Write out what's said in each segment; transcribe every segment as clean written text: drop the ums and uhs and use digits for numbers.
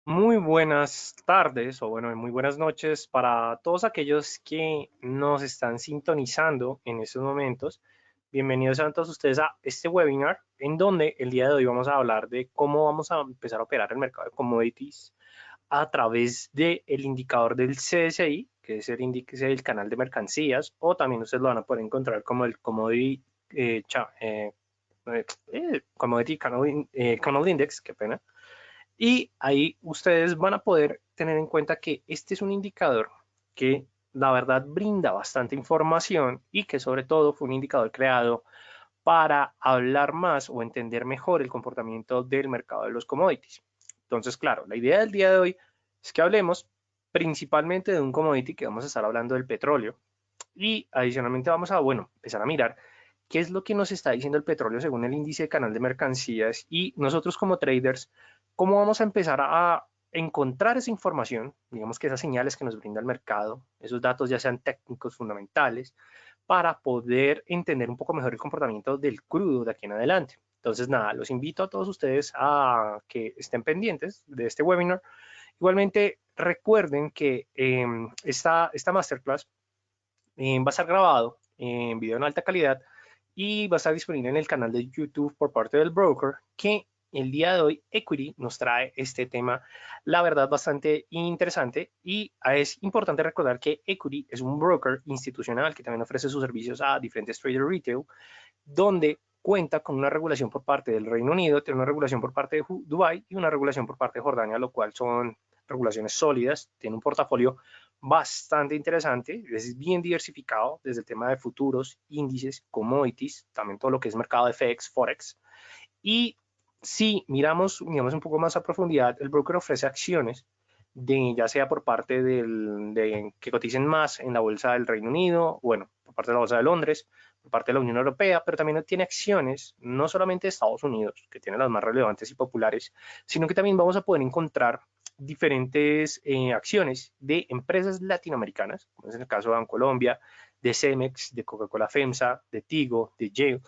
Muy buenas tardes o bueno, muy buenas noches para todos aquellos que nos están sintonizando en estos momentos. Bienvenidos a todos ustedes a este webinar en donde el día de hoy vamos a hablar de cómo vamos a empezar a operar el mercado de commodities a través del indicador del CSI, que es el índice del canal de mercancías, o también ustedes lo van a poder encontrar como el Commodity, Commodity Canal Index, qué pena. Y ahí ustedes van a poder tener en cuenta que este es un indicador que la verdad brinda bastante información y que sobre todo fue un indicador creado para hablar más o entender mejor el comportamiento del mercado de los commodities. Entonces, claro, la idea del día de hoy es que hablemos principalmente de un commodity que vamos a estar hablando del petróleo y adicionalmente vamos a, bueno, empezar a mirar qué es lo que nos está diciendo el petróleo según el índice de canal de mercancías y nosotros como traders, cómo vamos a empezar a encontrar esa información, digamos que esas señales que nos brinda el mercado, esos datos ya sean técnicos fundamentales, para poder entender un poco mejor el comportamiento del crudo de aquí en adelante. Entonces, nada, los invito a todos ustedes a que estén pendientes de este webinar. Igualmente, recuerden que esta masterclass va a estar grabado en video en alta calidad y va a estar disponible en el canal de YouTube por parte del broker que el día de hoy Equity nos trae este tema, la verdad, bastante interesante y es importante recordar que Equity es un broker institucional que también ofrece sus servicios a diferentes traders retail, donde cuenta con una regulación por parte del Reino Unido, tiene una regulación por parte de Dubái y una regulación por parte de Jordania, lo cual son regulaciones sólidas, tiene un portafolio bastante interesante, es bien diversificado desde el tema de futuros, índices, commodities, también todo lo que es mercado de FX, Forex. Y si miramos, digamos, un poco más a profundidad, el broker ofrece acciones de, ya sea por parte de que coticen más en la bolsa del Reino Unido, bueno, por parte de la bolsa de Londres, por parte de la Unión Europea, pero también tiene acciones no solamente de Estados Unidos, que tienen las más relevantes y populares, sino que también vamos a poder encontrar diferentes acciones de empresas latinoamericanas, como es en el caso de Bancolombia, de Cemex, de Coca-Cola FEMSA, de Tigo, de Yale,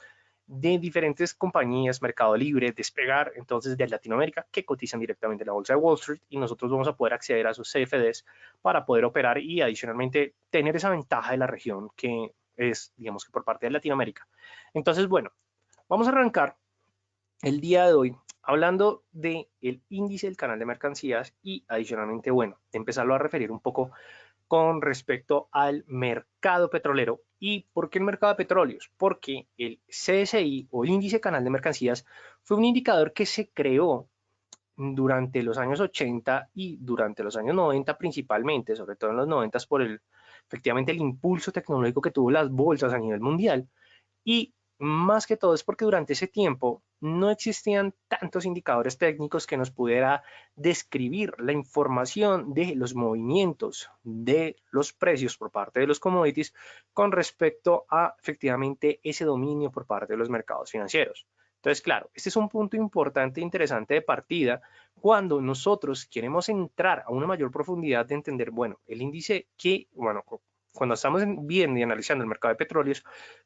de diferentes compañías, Mercado Libre, Despegar, entonces de Latinoamérica, que cotizan directamente en la bolsa de Wall Street y nosotros vamos a poder acceder a esos CFDs para poder operar y adicionalmente tener esa ventaja de la región que es, digamos que por parte de Latinoamérica. Entonces, bueno, vamos a arrancar el día de hoy hablando del índice del canal de mercancías y adicionalmente, bueno, de empezarlo a referir un poco con respecto al mercado petrolero. ¿Y por qué el mercado de petróleos? Porque el CSI o el índice canal de mercancías fue un indicador que se creó durante los años 80 y durante los años 90 principalmente, sobre todo en los 90 por efectivamente el impulso tecnológico que tuvo las bolsas a nivel mundial y más que todo es porque durante ese tiempo no existían tantos indicadores técnicos que nos pudiera describir la información de los movimientos de los precios por parte de los commodities con respecto a efectivamente ese dominio por parte de los mercados financieros. Entonces, claro, este es un punto importante e interesante de partida cuando nosotros queremos entrar a una mayor profundidad de entender, bueno, el índice que, bueno, cuando estamos viendo y analizando el mercado de petróleos,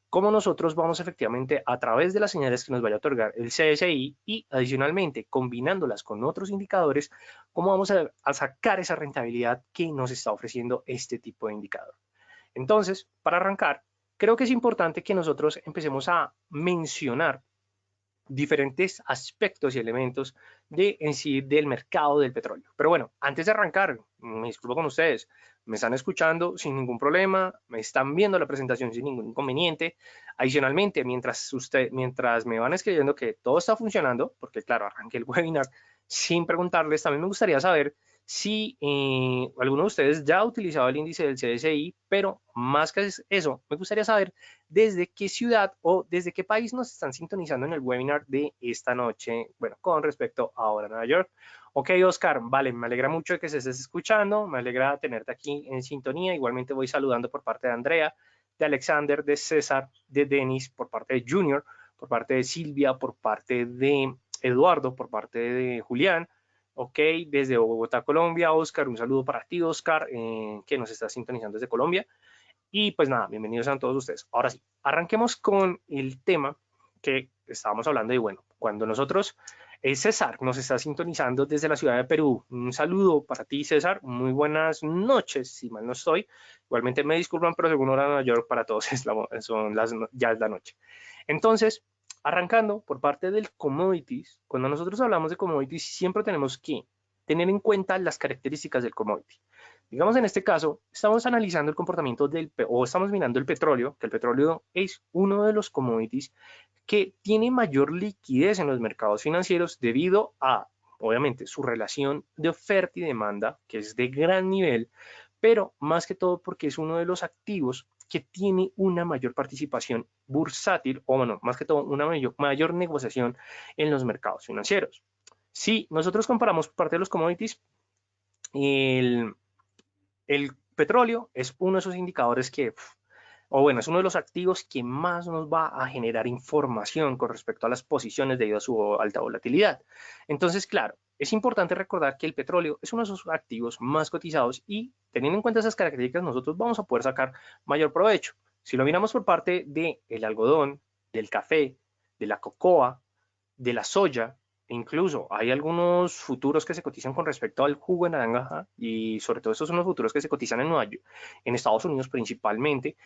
cómo nosotros vamos efectivamente a través de las señales que nos vaya a otorgar el CSI y adicionalmente combinándolas con otros indicadores, cómo vamos a sacar esa rentabilidad que nos está ofreciendo este tipo de indicador. Entonces, para arrancar, creo que es importante que nosotros empecemos a mencionar diferentes aspectos y elementos de en sí del mercado del petróleo. Pero bueno, antes de arrancar, me disculpo con ustedes, me están escuchando sin ningún problema, me están viendo la presentación sin ningún inconveniente. Adicionalmente, mientras me van escribiendo que todo está funcionando, porque claro, arranqué el webinar sin preguntarles, también me gustaría saber si alguno de ustedes ya ha utilizado el índice del CSI, pero más que eso, me gustaría saber desde qué ciudad o desde qué país nos están sintonizando en el webinar de esta noche, bueno, con respecto a ahora Nueva York. Ok, Oscar, vale, me alegra mucho que se estés escuchando, me alegra tenerte aquí en sintonía, igualmente voy saludando por parte de Andrea, de Alexander, de César, de Denis, por parte de Junior, por parte de Silvia, por parte de Eduardo, por parte de Julián, ok, desde Bogotá, Colombia, Oscar, un saludo para ti, Oscar, que nos está sintonizando desde Colombia. Y pues nada, bienvenidos a todos ustedes. Ahora sí, arranquemos con el tema que estábamos hablando y bueno, cuando nosotros César nos está sintonizando desde la ciudad de Perú. Un saludo para ti, César. Muy buenas noches, si mal no estoy. Igualmente me disculpan, pero según hora de Nueva York, para todos ya es la noche. Entonces, arrancando por parte del commodities, cuando nosotros hablamos de commodities, siempre tenemos que tener en cuenta las características del commodity. Digamos, en este caso, estamos analizando el comportamiento o estamos mirando el petróleo, que el petróleo es uno de los commodities que tiene mayor liquidez en los mercados financieros debido a, obviamente, su relación de oferta y demanda, que es de gran nivel, pero más que todo porque es uno de los activos que tiene una mayor participación bursátil, o bueno, más que todo una mayor negociación en los mercados financieros. Si nosotros comparamos parte de los commodities, el, el petróleo es uno de esos indicadores que o bueno, es uno de los activos que más nos va a generar información con respecto a las posiciones debido a su alta volatilidad. Entonces, claro, es importante recordar que el petróleo es uno de esos activos más cotizados y teniendo en cuenta esas características, nosotros vamos a poder sacar mayor provecho. Si lo miramos por parte del algodón, del café, de la cocoa, de la soya, incluso hay algunos futuros que se cotizan con respecto al jugo de naranja y sobre todo estos son los futuros que se cotizan en Nueva York, en Estados Unidos principalmente.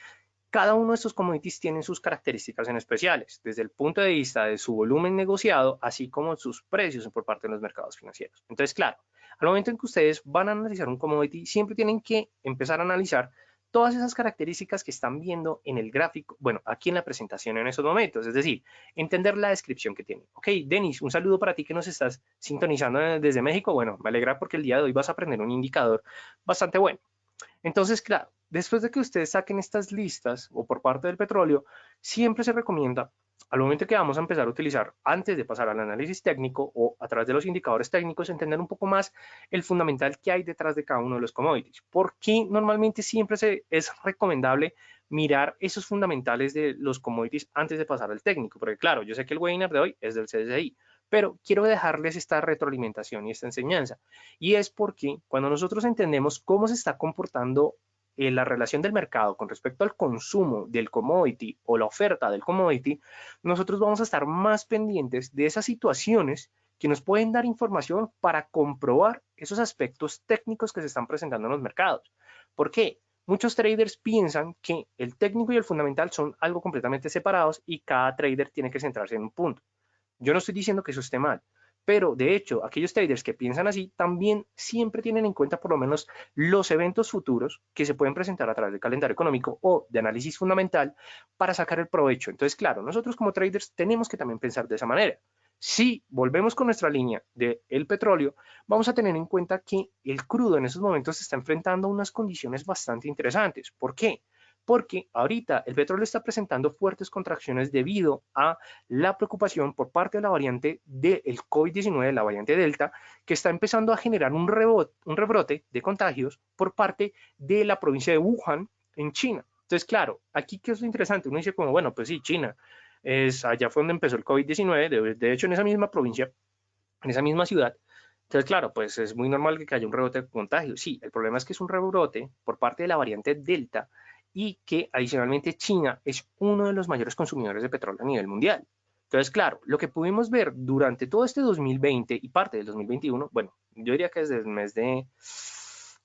Cada uno de estos commodities tienen sus características en especiales, desde el punto de vista de su volumen negociado, así como sus precios por parte de los mercados financieros. Entonces, claro, al momento en que ustedes van a analizar un commodity, siempre tienen que empezar a analizar todas esas características que están viendo en el gráfico, bueno, aquí en la presentación en esos momentos, es decir, entender la descripción que tiene. Ok, Denis, un saludo para ti que nos estás sintonizando desde México. Bueno, me alegra porque el día de hoy vas a aprender un indicador bastante bueno. Entonces, claro, después de que ustedes saquen estas listas o por parte del petróleo, siempre se recomienda, al momento que vamos a empezar a utilizar, antes de pasar al análisis técnico o a través de los indicadores técnicos, entender un poco más el fundamental que hay detrás de cada uno de los commodities. ¿Por qué normalmente siempre es recomendable mirar esos fundamentales de los commodities antes de pasar al técnico? Porque claro, yo sé que el webinar de hoy es del CSI, pero quiero dejarles esta retroalimentación y esta enseñanza. Y es porque cuando nosotros entendemos cómo se está comportando la relación del mercado con respecto al consumo del commodity o la oferta del commodity, nosotros vamos a estar más pendientes de esas situaciones que nos pueden dar información para comprobar esos aspectos técnicos que se están presentando en los mercados. ¿Por qué? Muchos traders piensan que el técnico y el fundamental son algo completamente separados y cada trader tiene que centrarse en un punto. Yo no estoy diciendo que eso esté mal, pero de hecho, aquellos traders que piensan así también siempre tienen en cuenta por lo menos los eventos futuros que se pueden presentar a través del calendario económico o de análisis fundamental para sacar el provecho. Entonces, claro, nosotros como traders tenemos que también pensar de esa manera. Si volvemos con nuestra línea del petróleo, vamos a tener en cuenta que el crudo en esos momentos se está enfrentando a unas condiciones bastante interesantes. ¿Por qué? Porque ahorita el petróleo está presentando fuertes contracciones debido a la preocupación por parte de la variante del COVID-19, la variante Delta, que está empezando a generar un rebrote de contagios por parte de la provincia de Wuhan en China. Entonces, claro, aquí que es lo interesante, uno dice como, bueno, pues sí, China, allá fue donde empezó el COVID-19, de hecho en esa misma provincia, en esa misma ciudad. Entonces, claro, pues es muy normal que haya un rebote de contagio. Sí, el problema es que es un rebrote por parte de la variante Delta y que adicionalmente China es uno de los mayores consumidores de petróleo a nivel mundial. Entonces, claro, lo que pudimos ver durante todo este 2020 y parte del 2021, bueno, yo diría que desde el mes de,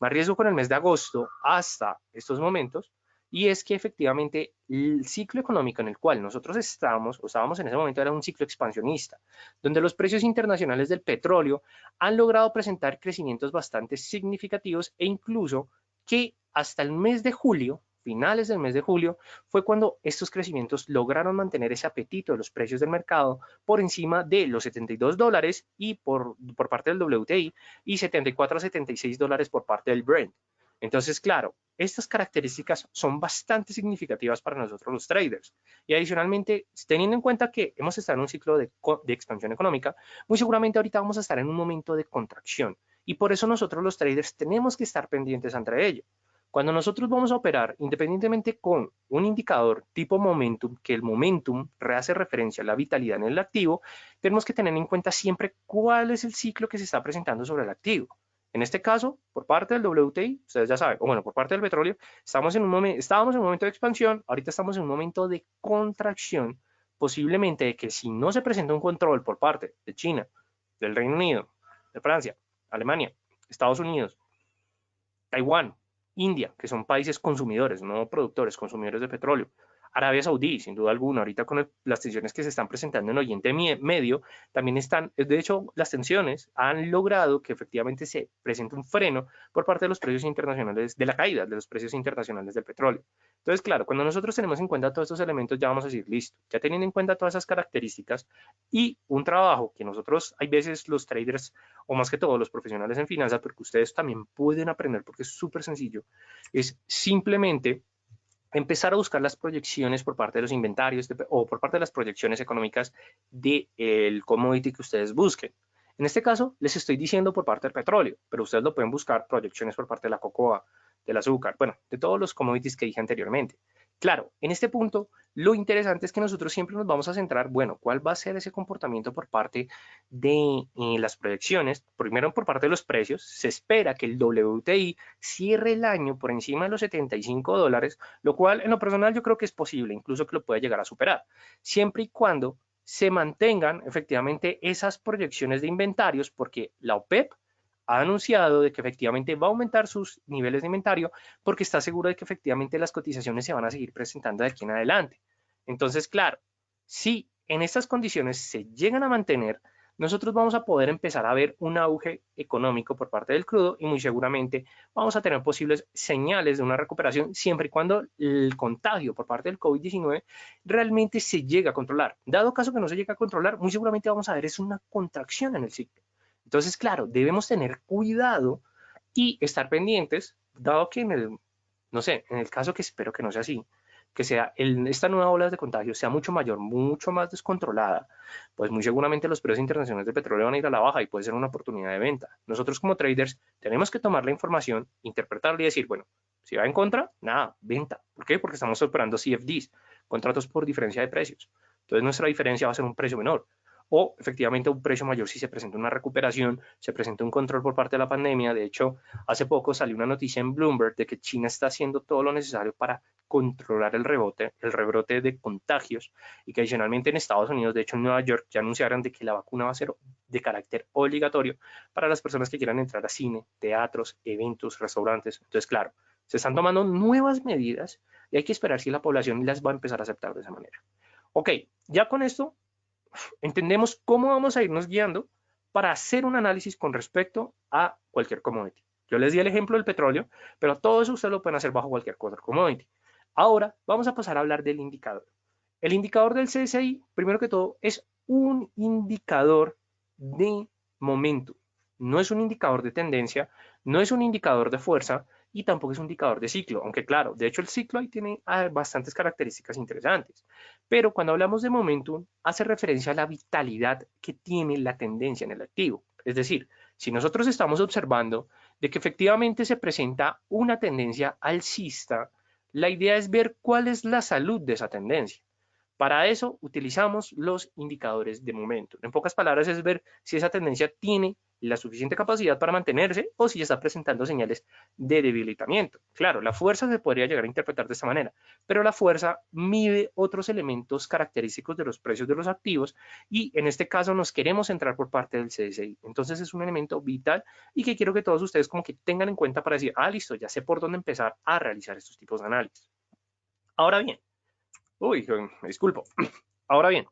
me arriesgo con el mes de agosto hasta estos momentos, y es que efectivamente el ciclo económico en el cual nosotros estábamos en ese momento era un ciclo expansionista, donde los precios internacionales del petróleo han logrado presentar crecimientos bastante significativos e incluso que hasta el mes de julio, finales del mes de julio, fue cuando estos crecimientos lograron mantener ese apetito de los precios del mercado por encima de los $72 y por parte del WTI y 74 a 76 dólares por parte del Brent. Entonces, claro, estas características son bastante significativas para nosotros los traders. Y adicionalmente, teniendo en cuenta que hemos estado en un ciclo de expansión económica, muy seguramente ahorita vamos a estar en un momento de contracción. Y por eso nosotros los traders tenemos que estar pendientes entre ello. Cuando nosotros vamos a operar, independientemente con un indicador tipo momentum, que el momentum hace referencia a la vitalidad en el activo, tenemos que tener en cuenta siempre cuál es el ciclo que se está presentando sobre el activo. En este caso, por parte del WTI, ustedes ya saben, o bueno, por parte del petróleo, estábamos en un momento de expansión, ahorita estamos en un momento de contracción, posiblemente de que si no se presenta un control por parte de China del Reino Unido, de Francia, Alemania, Estados Unidos, Taiwán, India, que son países consumidores, no productores, consumidores de petróleo. Arabia Saudí, sin duda alguna, ahorita con las tensiones que se están presentando en Oriente Medio, también están, de hecho, las tensiones han logrado que efectivamente se presente un freno por parte de los precios internacionales, de la caída de los precios internacionales del petróleo. Entonces, claro, cuando nosotros tenemos en cuenta todos estos elementos, ya vamos a decir, listo, ya teniendo en cuenta todas esas características y un trabajo que nosotros, hay veces los traders, o más que todo los profesionales en finanzas, porque ustedes también pueden aprender, porque es súper sencillo, es simplemente empezar a buscar las proyecciones por parte de los inventarios o por parte de las proyecciones económicas del commodity que ustedes busquen. En este caso, les estoy diciendo por parte del petróleo, pero ustedes lo pueden buscar proyecciones por parte de la cocoa, del azúcar, bueno, de todos los commodities que dije anteriormente. Claro, en este punto, lo interesante es que nosotros siempre nos vamos a centrar, bueno, ¿cuál va a ser ese comportamiento por parte de las proyecciones? Primero, por parte de los precios, se espera que el WTI cierre el año por encima de los $75, lo cual en lo personal yo creo que es posible, incluso que lo pueda llegar a superar, siempre y cuando se mantengan efectivamente esas proyecciones de inventarios, porque la OPEP ha anunciado de que efectivamente va a aumentar sus niveles de inventario porque está seguro de que efectivamente las cotizaciones se van a seguir presentando de aquí en adelante. Entonces, claro, si en estas condiciones se llegan a mantener, nosotros vamos a poder empezar a ver un auge económico por parte del crudo y muy seguramente vamos a tener posibles señales de una recuperación siempre y cuando el contagio por parte del COVID-19 realmente se llegue a controlar. Dado caso que no se llegue a controlar, muy seguramente vamos a ver es una contracción en el ciclo. Entonces, claro, debemos tener cuidado y estar pendientes, dado que no sé, en el caso que espero que no sea así, que sea esta nueva ola de contagio sea mucho mayor, mucho más descontrolada, pues muy seguramente los precios internacionales de petróleo van a ir a la baja y puede ser una oportunidad de venta. Nosotros como traders tenemos que tomar la información, interpretarla y decir, bueno, si va en contra, nada, venta. ¿Por qué? Porque estamos operando CFDs, contratos por diferencia de precios. Entonces nuestra diferencia va a ser un precio menor o efectivamente un precio mayor si se presenta una recuperación, se presenta un control por parte de la pandemia. De hecho, hace poco salió una noticia en Bloomberg de que China está haciendo todo lo necesario para controlar el rebrote de contagios y que adicionalmente en Estados Unidos, de hecho en Nueva York, ya anunciaron de que la vacuna va a ser de carácter obligatorio para las personas que quieran entrar a cine, teatros, eventos, restaurantes. Entonces, claro, se están tomando nuevas medidas y hay que esperar si la población las va a empezar a aceptar de esa manera. Ok, ya con esto entendemos cómo vamos a irnos guiando para hacer un análisis con respecto a cualquier commodity. Yo les di el ejemplo del petróleo, pero todo eso ustedes lo pueden hacer bajo cualquier otro commodity. Ahora vamos a pasar a hablar del indicador. El indicador del CSI, primero que todo, es un indicador de momento. No es un indicador de tendencia, no es un indicador de fuerza y tampoco es un indicador de ciclo, aunque claro, de hecho el ciclo ahí tiene bastantes características interesantes. Pero cuando hablamos de momentum, hace referencia a la vitalidad que tiene la tendencia en el activo. Es decir, si nosotros estamos observando de que efectivamente se presenta una tendencia alcista, la idea es ver cuál es la salud de esa tendencia. Para eso utilizamos los indicadores de momento. En pocas palabras es ver si esa tendencia tiene la suficiente capacidad para mantenerse o si está presentando señales de debilitamiento. Claro, la fuerza se podría llegar a interpretar de esta manera, pero la fuerza mide otros elementos característicos de los precios de los activos y en este caso nos queremos centrar por parte del CSI. Entonces es un elemento vital y que quiero que todos ustedes como que tengan en cuenta para decir, listo, ya sé por dónde empezar a realizar estos tipos de análisis. Ahora bien, me disculpo. Ahora bien,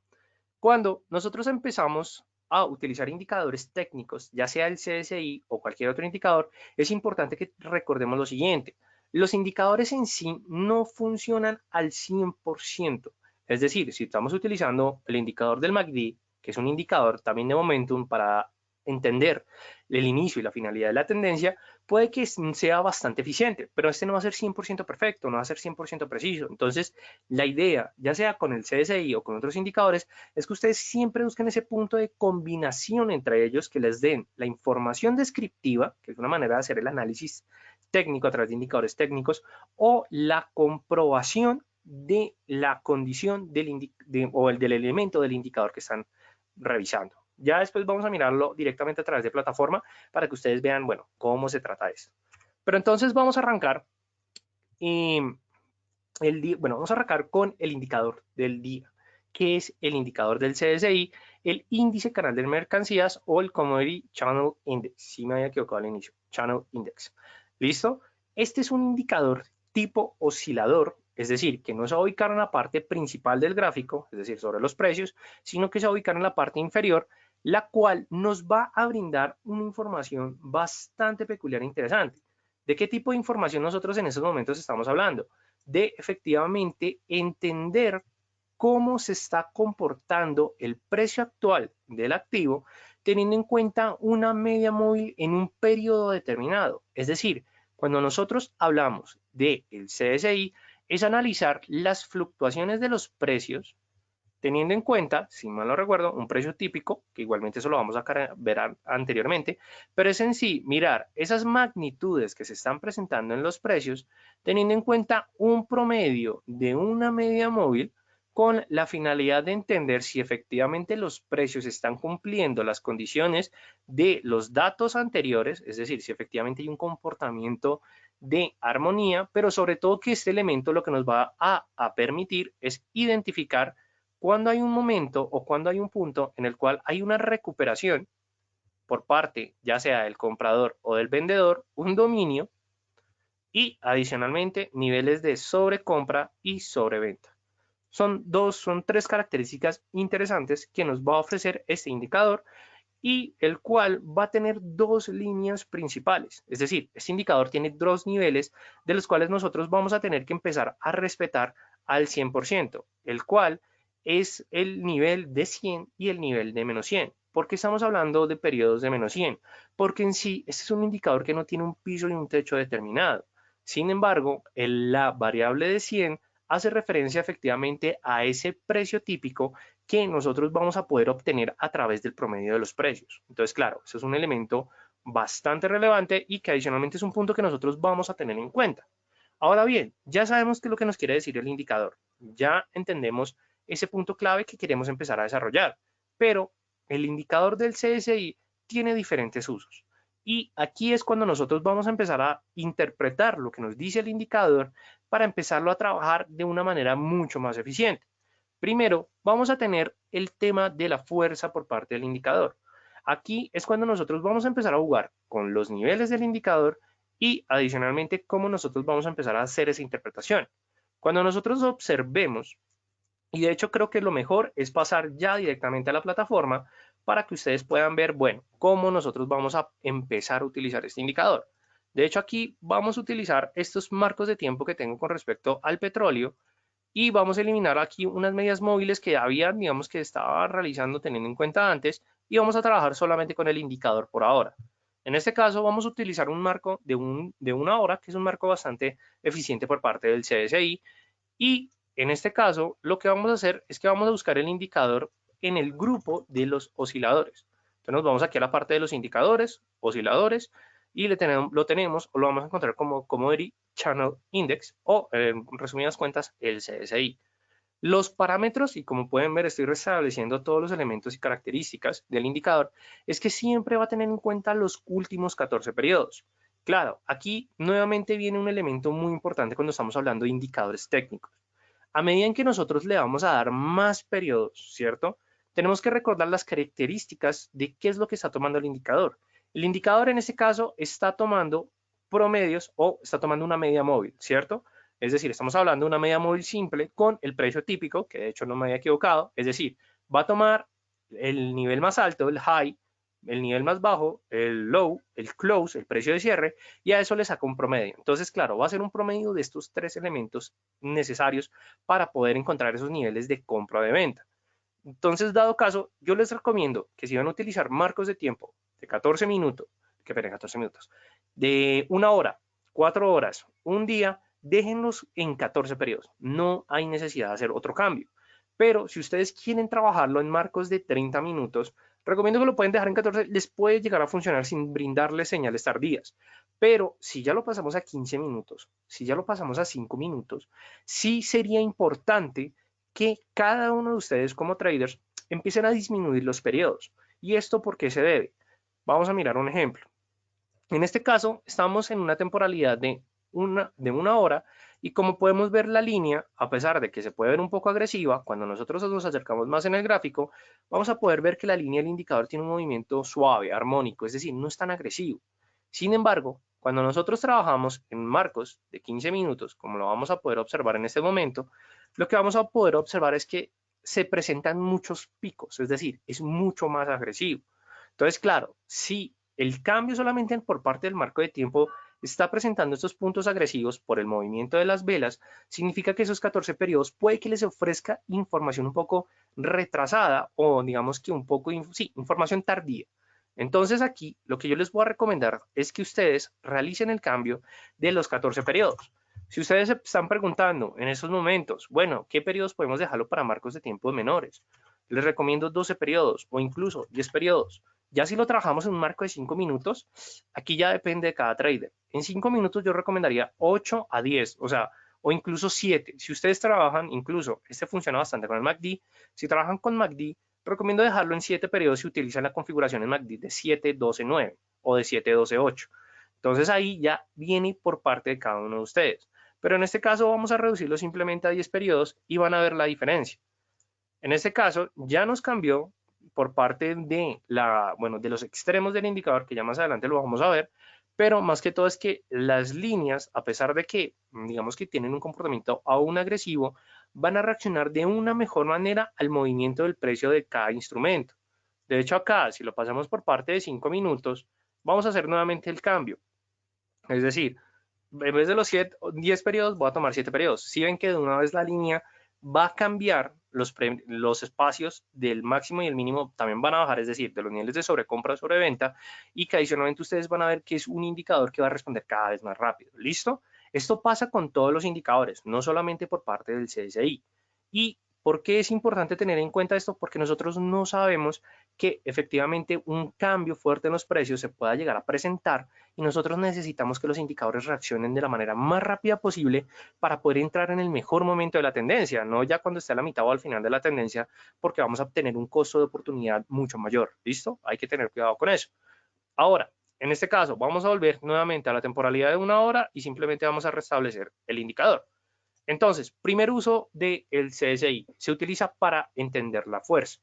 cuando nosotros empezamos a utilizar indicadores técnicos, ya sea el CSI o cualquier otro indicador, es importante que recordemos lo siguiente. Los indicadores en sí no funcionan al 100%. Es decir, si estamos utilizando el indicador del MACD, que es un indicador también de momentum para entender el inicio y la finalidad de la tendencia, puede que sea bastante eficiente, pero este no va a ser 100% perfecto, no va a ser 100% preciso. Entonces, la idea, ya sea con el CSI o con otros indicadores, es que ustedes siempre busquen ese punto de combinación entre ellos que les den la información descriptiva, que es una manera de hacer el análisis técnico a través de indicadores técnicos, o la comprobación de la condición del elemento del indicador que están revisando. Ya después vamos a mirarlo directamente a través de plataforma para que ustedes vean, bueno, cómo se trata esto. Pero entonces vamos a arrancar, vamos a arrancar con el indicador del día, que es el indicador del CSI, el índice canal de mercancías o el Commodity Channel Index, si me había equivocado al inicio, Channel Index. ¿Listo? Este es un indicador tipo oscilador, es decir, que no se va a ubicar en la parte principal del gráfico, es decir, sobre los precios, sino que se va a ubicar en la parte inferior, la cual nos va a brindar una información bastante peculiar e interesante. ¿De qué tipo de información nosotros en estos momentos estamos hablando? De efectivamente entender cómo se está comportando el precio actual del activo teniendo en cuenta una media móvil en un periodo determinado. Es decir, cuando nosotros hablamos del CSI, es analizar las fluctuaciones de los precios teniendo en cuenta, si mal no recuerdo, un precio típico, que igualmente eso lo vamos a ver anteriormente, pero es en sí mirar esas magnitudes que se están presentando en los precios, teniendo en cuenta un promedio de una media móvil con la finalidad de entender si efectivamente los precios están cumpliendo las condiciones de los datos anteriores, es decir, si efectivamente hay un comportamiento de armonía, pero sobre todo que este elemento lo que nos va a permitir es identificar cuando hay un momento o cuando hay un punto en el cual hay una recuperación por parte ya sea del comprador o del vendedor, un dominio y adicionalmente niveles de sobrecompra y sobreventa. Son tres características interesantes que nos va a ofrecer este indicador y el cual va a tener dos líneas principales. Es decir, este indicador tiene dos niveles de los cuales nosotros vamos a tener que empezar a respetar al 100%, el cual es el nivel de 100 y el nivel de menos 100. ¿Por qué estamos hablando de periodos de menos 100? Porque en sí, este es un indicador que no tiene un piso y un techo determinado. Sin embargo, la variable de 100 hace referencia efectivamente a ese precio típico que nosotros vamos a poder obtener a través del promedio de los precios. Entonces, claro, eso es un elemento bastante relevante y que adicionalmente es un punto que nosotros vamos a tener en cuenta. Ahora bien, ya sabemos qué es lo que nos quiere decir el indicador. Ya entendemos ese punto clave que queremos empezar a desarrollar. Pero el indicador del CSI tiene diferentes usos. Y aquí es cuando nosotros vamos a empezar a interpretar lo que nos dice el indicador para empezarlo a trabajar de una manera mucho más eficiente. Primero, vamos a tener el tema de la fuerza por parte del indicador. Aquí es cuando nosotros vamos a empezar a jugar con los niveles del indicador y adicionalmente cómo nosotros vamos a empezar a hacer esa interpretación. Cuando nosotros observemos, y de hecho creo que lo mejor es pasar ya directamente a la plataforma para que ustedes puedan ver, bueno, cómo nosotros vamos a empezar a utilizar este indicador. De hecho aquí vamos a utilizar estos marcos de tiempo que tengo con respecto al petróleo y vamos a eliminar aquí unas medias móviles que había, digamos que estaba realizando teniendo en cuenta antes y vamos a trabajar solamente con el indicador por ahora. En este caso vamos a utilizar un marco de una hora, que es un marco bastante eficiente por parte del CSI y en este caso lo que vamos a hacer es que vamos a buscar el indicador en el grupo de los osciladores. Entonces nos vamos aquí a la parte de los indicadores, osciladores, y lo tenemos o lo vamos a encontrar como Commodity Channel Index o en resumidas cuentas el CSI. Los parámetros, y como pueden ver estoy restableciendo todos los elementos y características del indicador, es que siempre va a tener en cuenta los últimos 14 periodos. Claro, aquí nuevamente viene un elemento muy importante cuando estamos hablando de indicadores técnicos. A medida en que nosotros le vamos a dar más periodos, ¿cierto? Tenemos que recordar las características de qué es lo que está tomando el indicador. El indicador en este caso está tomando promedios o está tomando una media móvil, ¿cierto? Es decir, estamos hablando de una media móvil simple con el precio típico, que de hecho no me había equivocado, es decir, va a tomar el nivel más alto, el high, el nivel más bajo, el low, el close, el precio de cierre, y a eso le saca un promedio. Entonces, claro, va a ser un promedio de estos tres elementos necesarios para poder encontrar esos niveles de compra o de venta. Entonces, dado caso, yo les recomiendo que si van a utilizar marcos de tiempo de 14 minutos, que esperen 14 minutos, de una hora, 4 horas, un día, déjenlos en 14 periodos. No hay necesidad de hacer otro cambio. Pero si ustedes quieren trabajarlo en marcos de 30 minutos, recomiendo que lo pueden dejar en 14, les puede llegar a funcionar sin brindarles señales tardías. Pero si ya lo pasamos a 15 minutos, si ya lo pasamos a 5 minutos, sí sería importante que cada uno de ustedes como traders empiecen a disminuir los periodos. ¿Y esto por qué se debe? Vamos a mirar un ejemplo. En este caso, estamos en una temporalidad de de una hora, y como podemos ver la línea, a pesar de que se puede ver un poco agresiva, cuando nosotros nos acercamos más en el gráfico, vamos a poder ver que la línea del indicador tiene un movimiento suave, armónico, es decir, no es tan agresivo. Sin embargo, cuando nosotros trabajamos en marcos de 15 minutos, como lo vamos a poder observar en este momento, lo que vamos a poder observar es que se presentan muchos picos, es decir, es mucho más agresivo. Entonces, claro, si el cambio solamente por parte del marco de tiempo está presentando estos puntos agresivos por el movimiento de las velas, significa que esos 14 periodos puede que les ofrezca información un poco retrasada o digamos que un poco, sí, información tardía. Entonces aquí lo que yo les voy a recomendar es que ustedes realicen el cambio de los 14 periodos. Si ustedes se están preguntando en esos momentos, bueno, ¿qué periodos podemos dejarlo para marcos de tiempo menores? Les recomiendo 12 periodos o incluso 10 periodos. Ya si lo trabajamos en un marco de 5 minutos, aquí ya depende de cada trader. En 5 minutos yo recomendaría 8 a 10, o sea, o incluso 7. Si ustedes trabajan, incluso, este funciona bastante con el MACD, si trabajan con MACD, recomiendo dejarlo en 7 periodos si utilizan la configuración en MACD de 7, 12, 9 o de 7, 12, 8. Entonces ahí ya viene por parte de cada uno de ustedes. Pero en este caso vamos a reducirlo simplemente a 10 periodos y van a ver la diferencia. En este caso ya nos cambió por parte de, de los extremos del indicador, que ya más adelante lo vamos a ver, pero más que todo es que las líneas, a pesar de que digamos que tienen un comportamiento aún agresivo, van a reaccionar de una mejor manera al movimiento del precio de cada instrumento. De hecho acá, si lo pasamos por parte de 5 minutos, vamos a hacer nuevamente el cambio. Es decir, en vez de los 10 periodos, voy a tomar 7 periodos. Si ven que de una vez la línea va a cambiar, los espacios del máximo y el mínimo también van a bajar, es decir, de los niveles de sobrecompra o sobreventa, y que adicionalmente ustedes van a ver que es un indicador que va a responder cada vez más rápido. ¿Listo? Esto pasa con todos los indicadores, no solamente por parte del CSI. ¿Y por qué es importante tener en cuenta esto? Porque nosotros no sabemos que efectivamente un cambio fuerte en los precios se pueda llegar a presentar y nosotros necesitamos que los indicadores reaccionen de la manera más rápida posible para poder entrar en el mejor momento de la tendencia, no ya cuando esté a la mitad o al final de la tendencia, porque vamos a obtener un costo de oportunidad mucho mayor. ¿Listo? Hay que tener cuidado con eso. Ahora, en este caso, vamos a volver nuevamente a la temporalidad de una hora y simplemente vamos a restablecer el indicador. Entonces, primer uso del CSI se utiliza para entender la fuerza.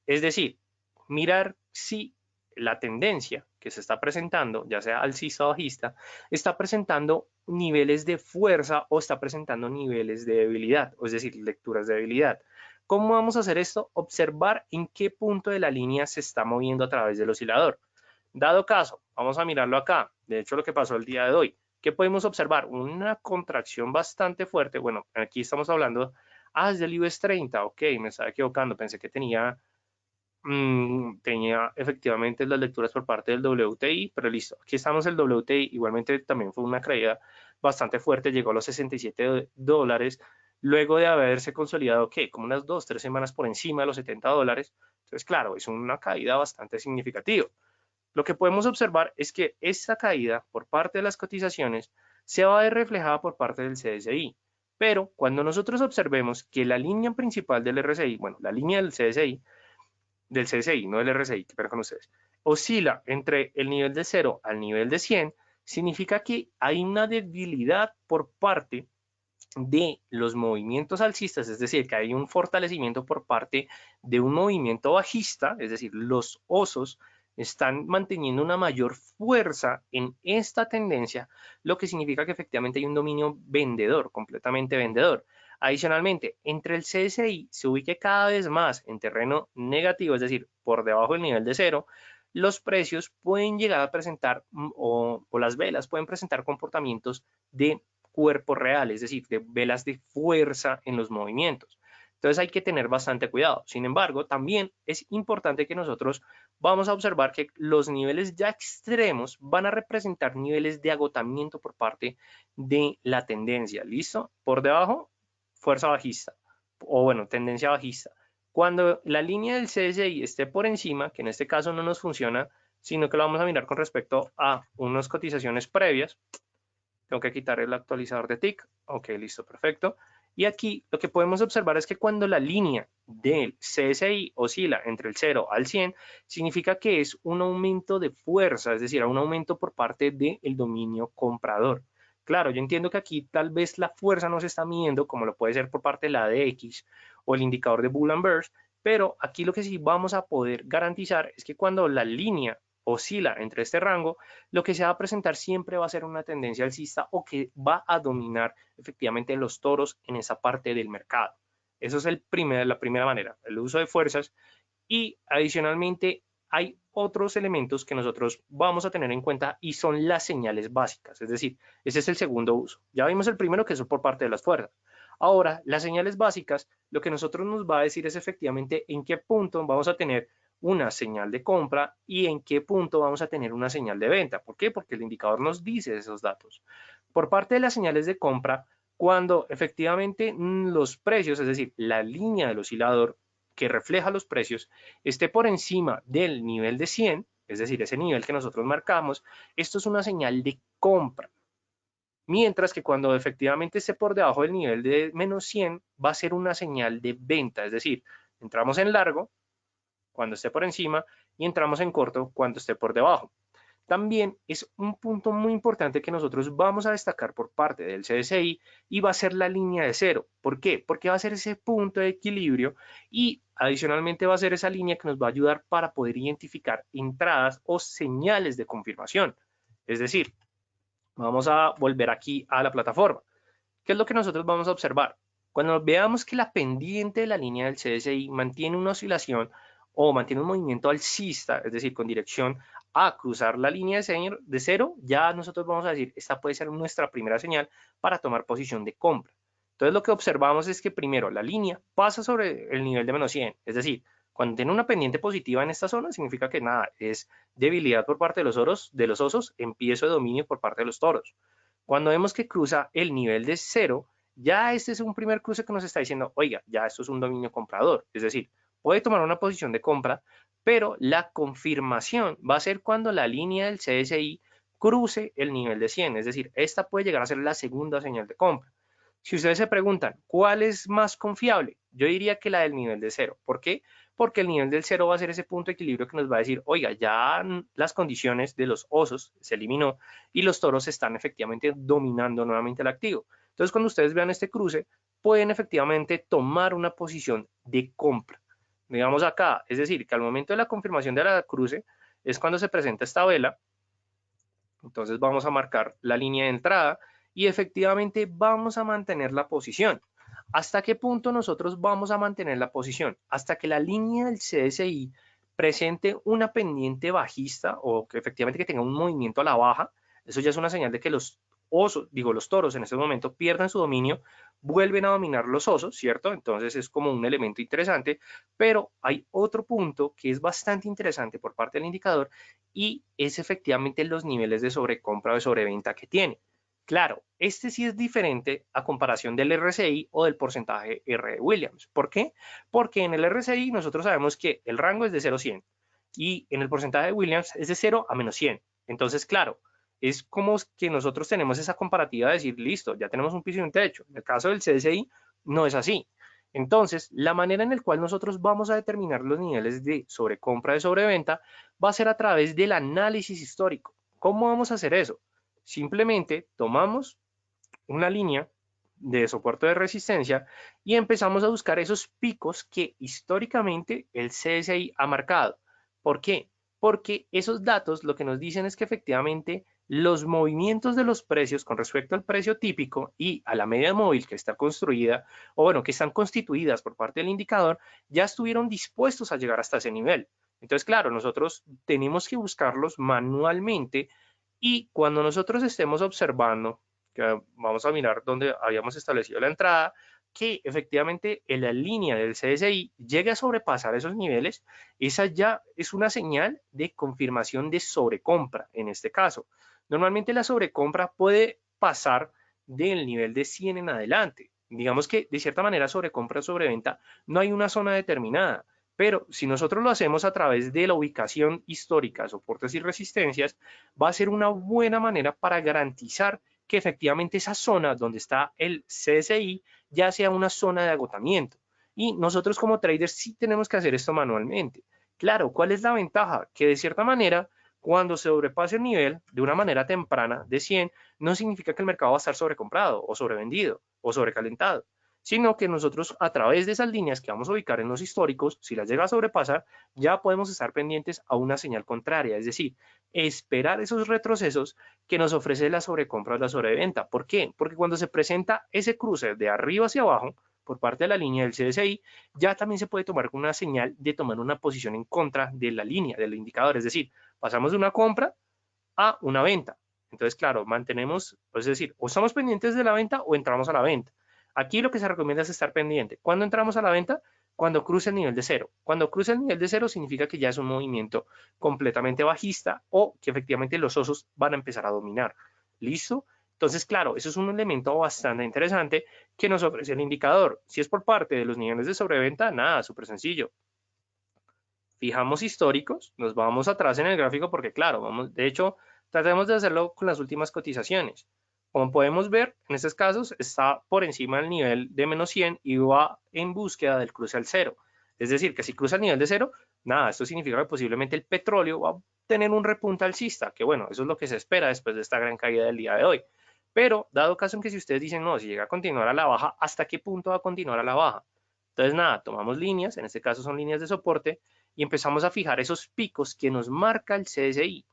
Es decir, mirar si la tendencia que se está presentando, ya sea alcista o bajista, está presentando niveles de fuerza o está presentando niveles de debilidad, es decir, lecturas de debilidad. ¿Cómo vamos a hacer esto? Observar en qué punto de la línea se está moviendo a través del oscilador. Dado caso, vamos a mirarlo acá, de hecho lo que pasó el día de hoy, ¿qué podemos observar? Una contracción bastante fuerte, bueno, aquí estamos hablando, es del IBEX 30, ok, me estaba equivocando, pensé que tenía efectivamente las lecturas por parte del WTI, pero listo, aquí estamos el WTI, igualmente también fue una caída bastante fuerte, llegó a los 67 dólares, luego de haberse consolidado, ¿qué? Como unas 2, 3 semanas por encima de los 70 dólares, entonces claro, es una caída bastante significativa. Lo que podemos observar es que esta caída por parte de las cotizaciones se va a ver reflejada por parte del CSI, pero cuando nosotros observemos que la línea principal del RSI, bueno, la línea del CSI, no del RSI, pero con ustedes, oscila entre el nivel de 0 al nivel de 100, significa que hay una debilidad por parte de los movimientos alcistas, es decir, que hay un fortalecimiento por parte de un movimiento bajista, es decir, los osos están manteniendo una mayor fuerza en esta tendencia, lo que significa que efectivamente hay un dominio vendedor, completamente vendedor. Adicionalmente, entre el CSI se ubique cada vez más en terreno negativo, es decir, por debajo del nivel de cero, los precios pueden llegar a presentar o las velas pueden presentar comportamientos de cuerpo real, es decir, de velas de fuerza en los movimientos. Entonces hay que tener bastante cuidado. Sin embargo, también es importante que nosotros vamos a observar que los niveles ya extremos van a representar niveles de agotamiento por parte de la tendencia. ¿Listo? Por debajo, fuerza bajista o bueno, tendencia bajista. Cuando la línea del CSI esté por encima, que en este caso no nos funciona, sino que lo vamos a mirar con respecto a unas cotizaciones previas, tengo que quitar el actualizador de tick. Ok, listo, perfecto. Y aquí lo que podemos observar es que cuando la línea del CSI oscila entre el 0 al 100, significa que es un aumento de fuerza, es decir, un aumento por parte del dominio comprador. Claro, yo entiendo que aquí tal vez la fuerza no se está midiendo como lo puede ser por parte de la ADX o el indicador de Bull and Bears, pero aquí lo que sí vamos a poder garantizar es que cuando la línea oscila entre este rango, lo que se va a presentar siempre va a ser una tendencia alcista o que va a dominar efectivamente los toros en esa parte del mercado. Eso es la primera manera, el uso de fuerzas y adicionalmente hay otros elementos que nosotros vamos a tener en cuenta y son las señales básicas, es decir, ese es el segundo uso. Ya vimos el primero que es por parte de las fuerzas. Ahora, las señales básicas, lo que nosotros nos va a decir es efectivamente en qué punto vamos a tener una señal de compra y en qué punto vamos a tener una señal de venta. ¿Por qué? Porque el indicador nos dice esos datos. Por parte de las señales de compra, cuando efectivamente los precios, es decir, la línea del oscilador que refleja los precios, esté por encima del nivel de 100, es decir, ese nivel que nosotros marcamos, esto es una señal de compra. Mientras que cuando efectivamente esté por debajo del nivel de menos 100, va a ser una señal de venta, es decir, entramos en largo cuando esté por encima y entramos en corto cuando esté por debajo. También es un punto muy importante que nosotros vamos a destacar por parte del CSI y va a ser la línea de cero. ¿Por qué? Porque va a ser ese punto de equilibrio y adicionalmente va a ser esa línea que nos va a ayudar para poder identificar entradas o señales de confirmación. Es decir, vamos a volver aquí a la plataforma. ¿Qué es lo que nosotros vamos a observar? Cuando veamos que la pendiente de la línea del CSI mantiene una oscilación o mantiene un movimiento alcista, es decir, con dirección a cruzar la línea de cero, ya nosotros vamos a decir, esta puede ser nuestra primera señal para tomar posición de compra. Entonces lo que observamos es que primero la línea pasa sobre el nivel de menos 100, es decir, cuando tiene una pendiente positiva en esta zona, significa que nada, es debilidad por parte de los osos, empiezo de dominio por parte de los toros. Cuando vemos que cruza el nivel de cero, ya este es un primer cruce que nos está diciendo, oiga, ya esto es un dominio comprador. Es decir, puede tomar una posición de compra, pero la confirmación va a ser cuando la línea del CSI cruce el nivel de 100. Es decir, esta puede llegar a ser la segunda señal de compra. Si ustedes se preguntan, ¿cuál es más confiable? Yo diría que la del nivel de cero. ¿Por qué? Porque el nivel del cero va a ser ese punto de equilibrio que nos va a decir, oiga, ya las condiciones de los osos se eliminó y los toros están efectivamente dominando nuevamente el activo. Entonces, cuando ustedes vean este cruce, pueden efectivamente tomar una posición de compra. Digamos acá, es decir, que al momento de la confirmación de la cruce es cuando se presenta esta vela. Entonces vamos a marcar la línea de entrada y efectivamente vamos a mantener la posición. ¿Hasta qué punto nosotros vamos a mantener la posición? Hasta que la línea del CSI presente una pendiente bajista o que efectivamente que tenga un movimiento a la baja. Eso ya es una señal de que los osos, digo los toros en este momento pierden su dominio, vuelven a dominar los osos, ¿cierto? Entonces es como un elemento interesante, pero hay otro punto que es bastante interesante por parte del indicador y es efectivamente los niveles de sobrecompra o de sobreventa que tiene. Claro, este sí es diferente a comparación del RSI o del porcentaje R de Williams. ¿Por qué? Porque en el RSI nosotros sabemos que el rango es de 0 a 100 y en el porcentaje de Williams es de 0 a menos 100. Entonces, claro, es como que nosotros tenemos esa comparativa de decir, listo, ya tenemos un piso y un techo. En el caso del CSI no es así. Entonces, la manera en la cual nosotros vamos a determinar los niveles de sobrecompra y sobreventa va a ser a través del análisis histórico. ¿Cómo vamos a hacer eso? Simplemente tomamos una línea de soporte de resistencia y empezamos a buscar esos picos que históricamente el CSI ha marcado. ¿Por qué? Porque esos datos lo que nos dicen es que efectivamente los movimientos de los precios con respecto al precio típico y a la media móvil que está construida, o bueno, que están constituidas por parte del indicador, ya estuvieron dispuestos a llegar hasta ese nivel. Entonces, claro, nosotros tenemos que buscarlos manualmente y cuando nosotros estemos observando, que vamos a mirar donde habíamos establecido la entrada, que efectivamente en la línea del CSI llegue a sobrepasar esos niveles, esa ya es una señal de confirmación de sobrecompra en este caso. Normalmente la sobrecompra puede pasar del nivel de 100 en adelante. Digamos que de cierta manera sobrecompra o sobreventa no hay una zona determinada. Pero si nosotros lo hacemos a través de la ubicación histórica, soportes y resistencias, va a ser una buena manera para garantizar que efectivamente esa zona donde está el CSI ya sea una zona de agotamiento. Y nosotros como traders sí tenemos que hacer esto manualmente. Claro, ¿cuál es la ventaja? Que de cierta manera Cuando se sobrepase el nivel de una manera temprana de 100, no significa que el mercado va a estar sobrecomprado o sobrevendido o sobrecalentado, sino que nosotros a través de esas líneas que vamos a ubicar en los históricos, si las llega a sobrepasar, ya podemos estar pendientes a una señal contraria, es decir, esperar esos retrocesos que nos ofrece la sobrecompra o la sobreventa. ¿Por qué? Porque cuando se presenta ese cruce de arriba hacia abajo, por parte de la línea del CSI, ya también se puede tomar una señal de tomar una posición en contra de la línea, del indicador, es decir, pasamos de una compra a una venta. Entonces, claro, mantenemos, es decir, o estamos pendientes de la venta o entramos a la venta. Aquí lo que se recomienda es estar pendiente. ¿Cuándo entramos a la venta? Cuando cruce el nivel de cero. Cuando cruce el nivel de cero significa que ya es un movimiento completamente bajista o que efectivamente los osos van a empezar a dominar. ¿Listo? Entonces, claro, eso es un elemento bastante interesante que nos ofrece el indicador. Si es por parte de los niveles de sobreventa, nada, súper sencillo. Fijamos históricos, nos vamos atrás en el gráfico porque, claro, vamos, de hecho, tratemos de hacerlo con las últimas cotizaciones. Como podemos ver, en estos casos está por encima del nivel de menos 100 y va en búsqueda del cruce al cero. Es decir, que si cruza el nivel de cero, nada, esto significa que posiblemente el petróleo va a tener un repunte alcista, que bueno, eso es lo que se espera después de esta gran caída del día de hoy. Pero, dado caso en que si ustedes dicen, no, si llega a continuar a la baja, ¿hasta qué punto va a continuar a la baja? Entonces, nada, tomamos líneas, en este caso son líneas de soporte, y empezamos a fijar esos picos que nos marca el CSI.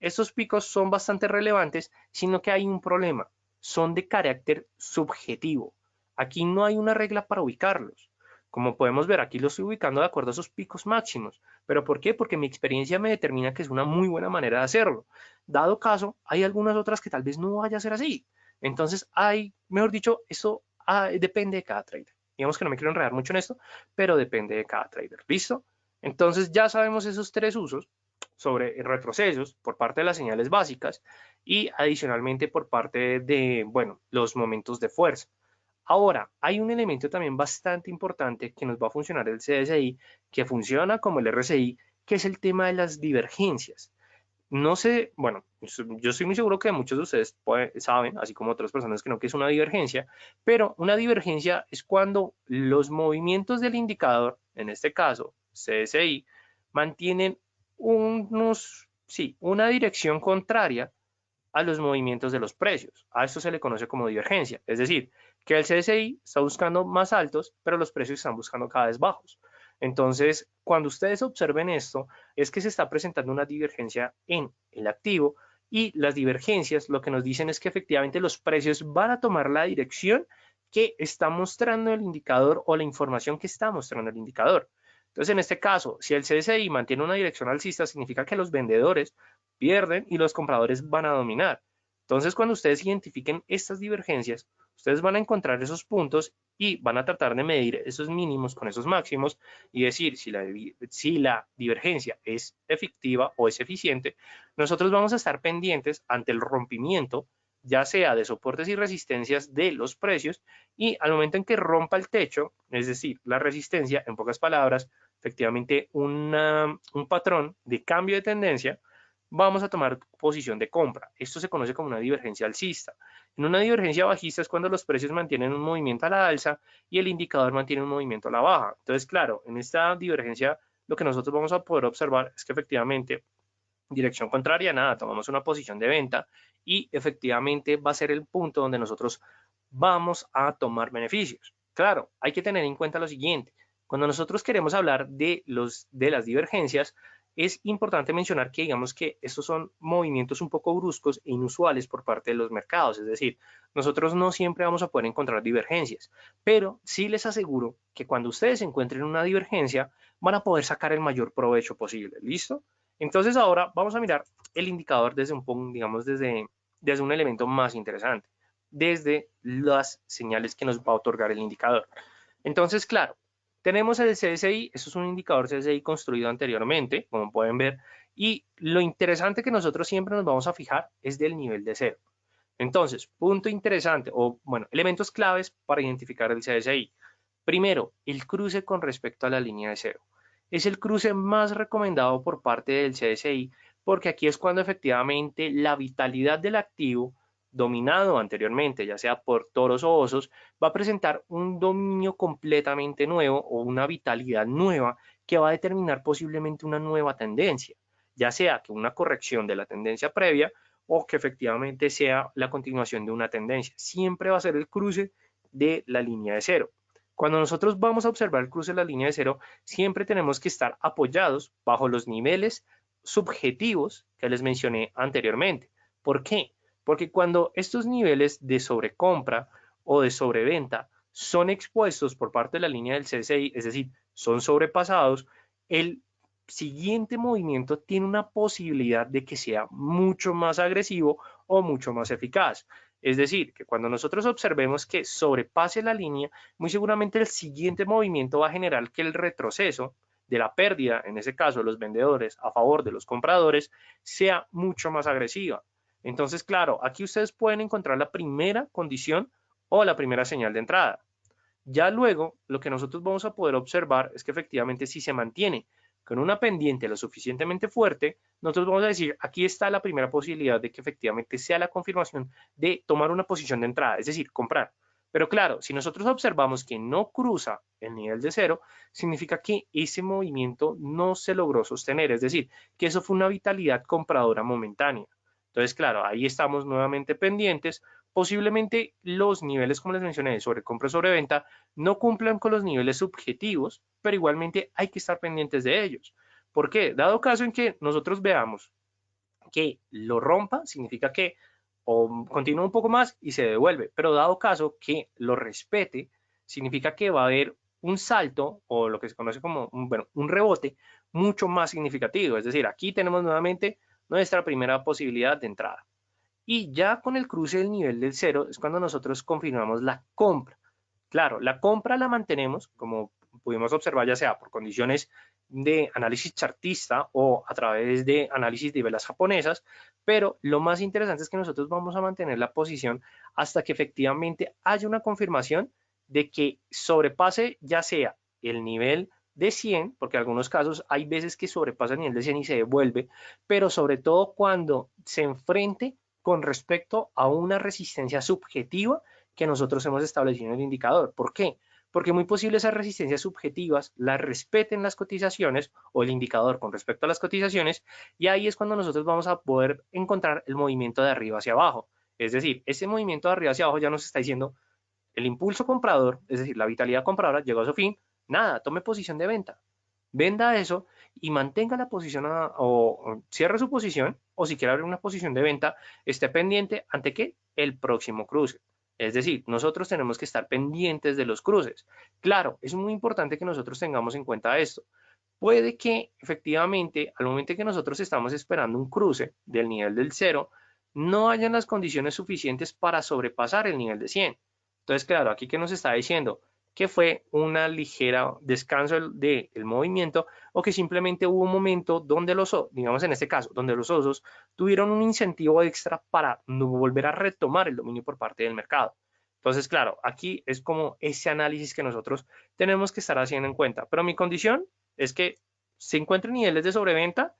Estos picos son bastante relevantes, sino que hay un problema, son de carácter subjetivo. Aquí no hay una regla para ubicarlos. Como podemos ver, aquí los estoy ubicando de acuerdo a esos picos máximos. ¿Pero por qué? Porque mi experiencia me determina que es una muy buena manera de hacerlo. Dado caso, hay algunas otras que tal vez no vaya a ser así. Entonces, mejor dicho, eso depende de cada trader. Digamos que no me quiero enredar mucho en esto, pero depende de cada trader. ¿Listo? Entonces ya sabemos esos tres usos sobre retrocesos por parte de las señales básicas y adicionalmente por parte de, bueno, los momentos de fuerza. Ahora, hay un elemento también bastante importante que nos va a funcionar el CSI, que funciona como el RSI, que es el tema de las divergencias. No sé, bueno, yo estoy muy seguro que muchos de ustedes saben, así como otras personas que no, que es una divergencia, pero una divergencia es cuando los movimientos del indicador, en este caso CSI, mantienen una dirección contraria a los movimientos de los precios. A esto se le conoce como divergencia, es decir, que el CSI está buscando más altos, pero los precios están buscando cada vez bajos. Entonces, cuando ustedes observen esto, es que se está presentando una divergencia en el activo y las divergencias lo que nos dicen es que efectivamente los precios van a tomar la dirección que está mostrando el indicador o la información que está mostrando el indicador. Entonces, en este caso, si el CSI mantiene una dirección alcista, significa que los vendedores pierden y los compradores van a dominar. Entonces, cuando ustedes identifiquen estas divergencias, ustedes van a encontrar esos puntos y van a tratar de medir esos mínimos con esos máximos y decir si la divergencia es efectiva o es eficiente. Nosotros vamos a estar pendientes ante el rompimiento, ya sea de soportes y resistencias de los precios, y al momento en que rompa el techo, es decir, la resistencia, en pocas palabras, efectivamente un patrón de cambio de tendencia, vamos a tomar posición de compra. Esto se conoce como una divergencia alcista. En una divergencia bajista es cuando los precios mantienen un movimiento a la alza y el indicador mantiene un movimiento a la baja. Entonces, claro, en esta divergencia lo que nosotros vamos a poder observar es que efectivamente, dirección contraria, nada, tomamos una posición de venta y efectivamente va a ser el punto donde nosotros vamos a tomar beneficios. Claro, hay que tener en cuenta lo siguiente. Cuando nosotros queremos hablar de las divergencias, es importante mencionar que digamos que estos son movimientos un poco bruscos e inusuales por parte de los mercados, es decir, nosotros no siempre vamos a poder encontrar divergencias, pero sí les aseguro que cuando ustedes encuentren una divergencia, van a poder sacar el mayor provecho posible, ¿listo? Entonces ahora vamos a mirar el indicador desde un punto, digamos, desde un elemento más interesante, desde las señales que nos va a otorgar el indicador. Entonces, claro, tenemos el CSI, esto es un indicador CSI construido anteriormente, como pueden ver, y lo interesante que nosotros siempre nos vamos a fijar es del nivel de cero. Entonces, punto interesante, o bueno, elementos claves para identificar el CSI. Primero, el cruce con respecto a la línea de cero. Es el cruce más recomendado por parte del CSI porque aquí es cuando efectivamente la vitalidad del activo dominado anteriormente, ya sea por toros o osos, va a presentar un dominio completamente nuevo o una vitalidad nueva que va a determinar posiblemente una nueva tendencia. ya sea que una corrección de la tendencia previa o que efectivamente sea la continuación de una tendencia. Siempre va a ser el cruce de la línea de cero. Cuando nosotros vamos a observar el cruce de la línea de cero, siempre tenemos que estar apoyados bajo los niveles subjetivos que les mencioné anteriormente. ¿Por qué? Porque cuando estos niveles de sobrecompra o de sobreventa son expuestos por parte de la línea del CCI, es decir, son sobrepasados, el siguiente movimiento tiene una posibilidad de que sea mucho más agresivo o mucho más eficaz. Es decir, que cuando nosotros observemos que sobrepase la línea, muy seguramente el siguiente movimiento va a generar que el retroceso de la pérdida, en ese caso de los vendedores a favor de los compradores, sea mucho más agresiva. Entonces, claro, aquí ustedes pueden encontrar la primera condición o la primera señal de entrada. Ya luego, lo que nosotros vamos a poder observar es que efectivamente si se mantiene con una pendiente lo suficientemente fuerte, nosotros vamos a decir, aquí está la primera posibilidad de que efectivamente sea la confirmación de tomar una posición de entrada, es decir, comprar. Pero claro, si nosotros observamos que no cruza el nivel de cero, significa que ese movimiento no se logró sostener, es decir, que eso fue una vitalidad compradora momentánea. Entonces, claro, ahí estamos nuevamente pendientes. Posiblemente los niveles, como les mencioné, de sobrecompra y sobreventa, no cumplan con los niveles subjetivos, pero igualmente hay que estar pendientes de ellos. ¿Por qué? Dado caso en que nosotros veamos que lo rompa, significa que o continúa un poco más y se devuelve, pero dado caso que lo respete, significa que va a haber un salto o lo que se conoce como un rebote mucho más significativo. Es decir, aquí tenemos nuevamente nuestra primera posibilidad de entrada. Y ya con el cruce del nivel del cero es cuando nosotros confirmamos la compra. Claro, la compra la mantenemos, como pudimos observar, ya sea por condiciones de análisis chartista o a través de análisis de velas japonesas, pero lo más interesante es que nosotros vamos a mantener la posición hasta que efectivamente haya una confirmación de que sobrepase ya sea el nivel de 100, porque en algunos casos hay veces que sobrepasa el nivel de 100 y se devuelve, pero sobre todo cuando se enfrente con respecto a una resistencia subjetiva que nosotros hemos establecido en el indicador. ¿Por qué? Porque muy posible esas resistencias subjetivas las respeten las cotizaciones o el indicador con respecto a las cotizaciones y ahí es cuando nosotros vamos a poder encontrar el movimiento de arriba hacia abajo. Es decir, ese movimiento de arriba hacia abajo ya nos está diciendo el impulso comprador, es decir, la vitalidad compradora llegó a su fin, nada, tome posición de venta. Venda eso y mantenga la posición o cierre su posición o si quiere abrir una posición de venta, esté pendiente ante qué? El próximo cruce. Es decir, nosotros tenemos que estar pendientes de los cruces. Claro, es muy importante que nosotros tengamos en cuenta esto. Puede que efectivamente al momento que nosotros estamos esperando un cruce del nivel del cero, no hayan las condiciones suficientes para sobrepasar el nivel de 100. Entonces, claro, aquí que nos está diciendo que fue una ligera descanso del movimiento o que simplemente hubo un momento donde digamos en este caso, donde los osos tuvieron un incentivo extra para no volver a retomar el dominio por parte del mercado. Entonces, claro, aquí es como ese análisis que nosotros tenemos que estar haciendo en cuenta. Pero mi condición es que se encuentren niveles de sobreventa,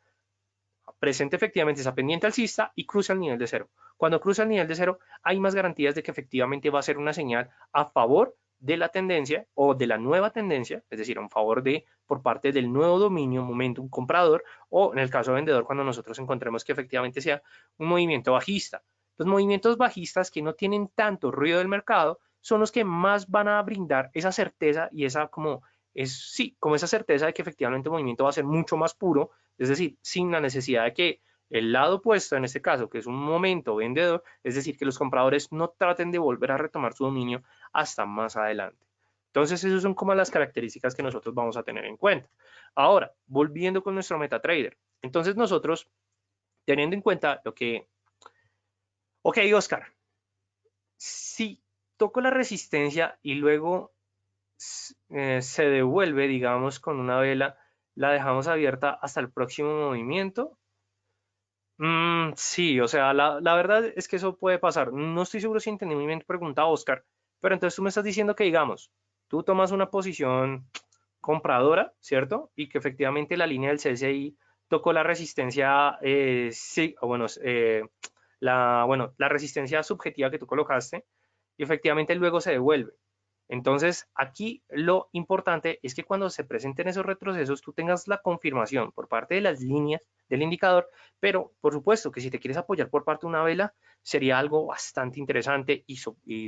presente efectivamente esa pendiente alcista y cruza el nivel de cero. Cuando cruza el nivel de cero, hay más garantías de que efectivamente va a ser una señal a favor de la tendencia o de la nueva tendencia, es decir, a favor de por parte del nuevo dominio, momentum comprador, o en el caso vendedor, cuando nosotros encontremos que efectivamente sea un movimiento bajista. Los movimientos bajistas que no tienen tanto ruido del mercado son los que más van a brindar esa certeza y esa como esa certeza de que efectivamente el movimiento va a ser mucho más puro, es decir, sin la necesidad de que el lado opuesto, en este caso, que es un momento vendedor, es decir, que los compradores no traten de volver a retomar su dominio hasta más adelante. Entonces, esas son como las características que nosotros vamos a tener en cuenta. Ahora, volviendo con nuestro MetaTrader. Entonces, nosotros, teniendo en cuenta lo que... Ok, Oscar, si toco la resistencia y luego se devuelve, digamos, con una vela, la dejamos abierta hasta el próximo movimiento. Sí, o sea, la verdad es que eso puede pasar. No estoy seguro si entendí muy bien tu pregunta, Oscar, pero entonces tú me estás diciendo que, digamos, tú tomas una posición compradora, ¿cierto? Y que efectivamente la línea del CSI tocó la resistencia, sí, o bueno, la resistencia subjetiva que tú colocaste y efectivamente luego se devuelve. Entonces, aquí lo importante es que cuando se presenten esos retrocesos, tú tengas la confirmación por parte de las líneas del indicador, pero por supuesto que si te quieres apoyar por parte de una vela, sería algo bastante interesante y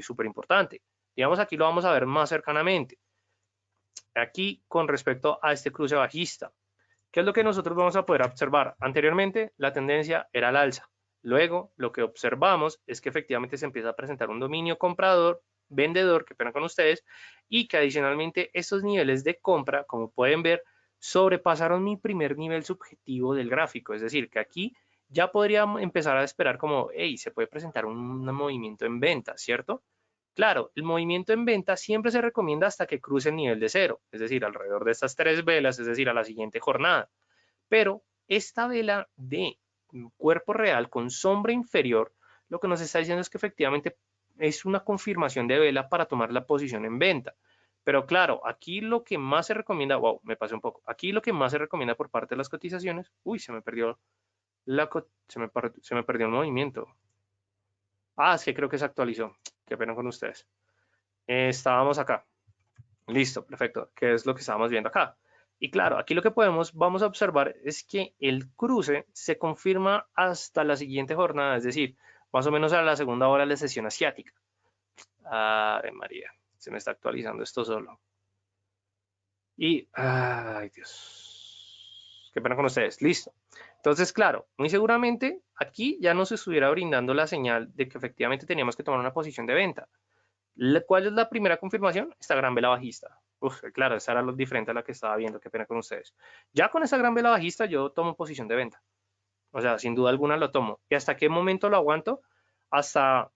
súper importante. Digamos, aquí lo vamos a ver más cercanamente. Aquí, con respecto a este cruce bajista, ¿qué es lo que nosotros vamos a poder observar? Anteriormente, la tendencia era al alza. Luego, lo que observamos es que efectivamente se empieza a presentar un dominio comprador, vendedor, que pena con ustedes, y que adicionalmente estos niveles de compra, como pueden ver, sobrepasaron mi primer nivel subjetivo del gráfico. Es decir, que aquí ya podríamos empezar a esperar como, hey, se puede presentar un movimiento en venta, ¿cierto? Claro, el movimiento en venta siempre se recomienda hasta que cruce el nivel de cero, es decir, alrededor de estas 3 velas, es decir, a la siguiente jornada. Pero esta vela de cuerpo real con sombra inferior, lo que nos está diciendo es que efectivamente es una confirmación de vela para tomar la posición en venta. Pero claro, aquí lo que más se recomienda, wow, me pasé un poco, aquí lo que más se recomienda por parte de las cotizaciones, uy, se me perdió se me perdió el movimiento. Ah, es que creo que se actualizó. Qué pena con ustedes. Estábamos acá. Listo, perfecto. ¿Qué es lo que estábamos viendo acá? Y claro, aquí lo que vamos a observar es que el cruce se confirma hasta la siguiente jornada, es decir, más o menos a la segunda hora de la sesión asiática. Ay, María, se me está actualizando esto solo. Y, ay, Dios, qué pena con ustedes. Listo. Entonces, claro, muy seguramente aquí ya nos estuviera brindando la señal de que efectivamente teníamos que tomar una posición de venta. ¿Cuál es la primera confirmación? Esta gran vela bajista. Uf, claro, esa era lo diferente a la que estaba viendo, qué pena con ustedes. Ya con esa gran vela bajista yo tomo posición de venta. O sea, sin duda alguna lo tomo. ¿Y hasta qué momento lo aguanto? Hasta,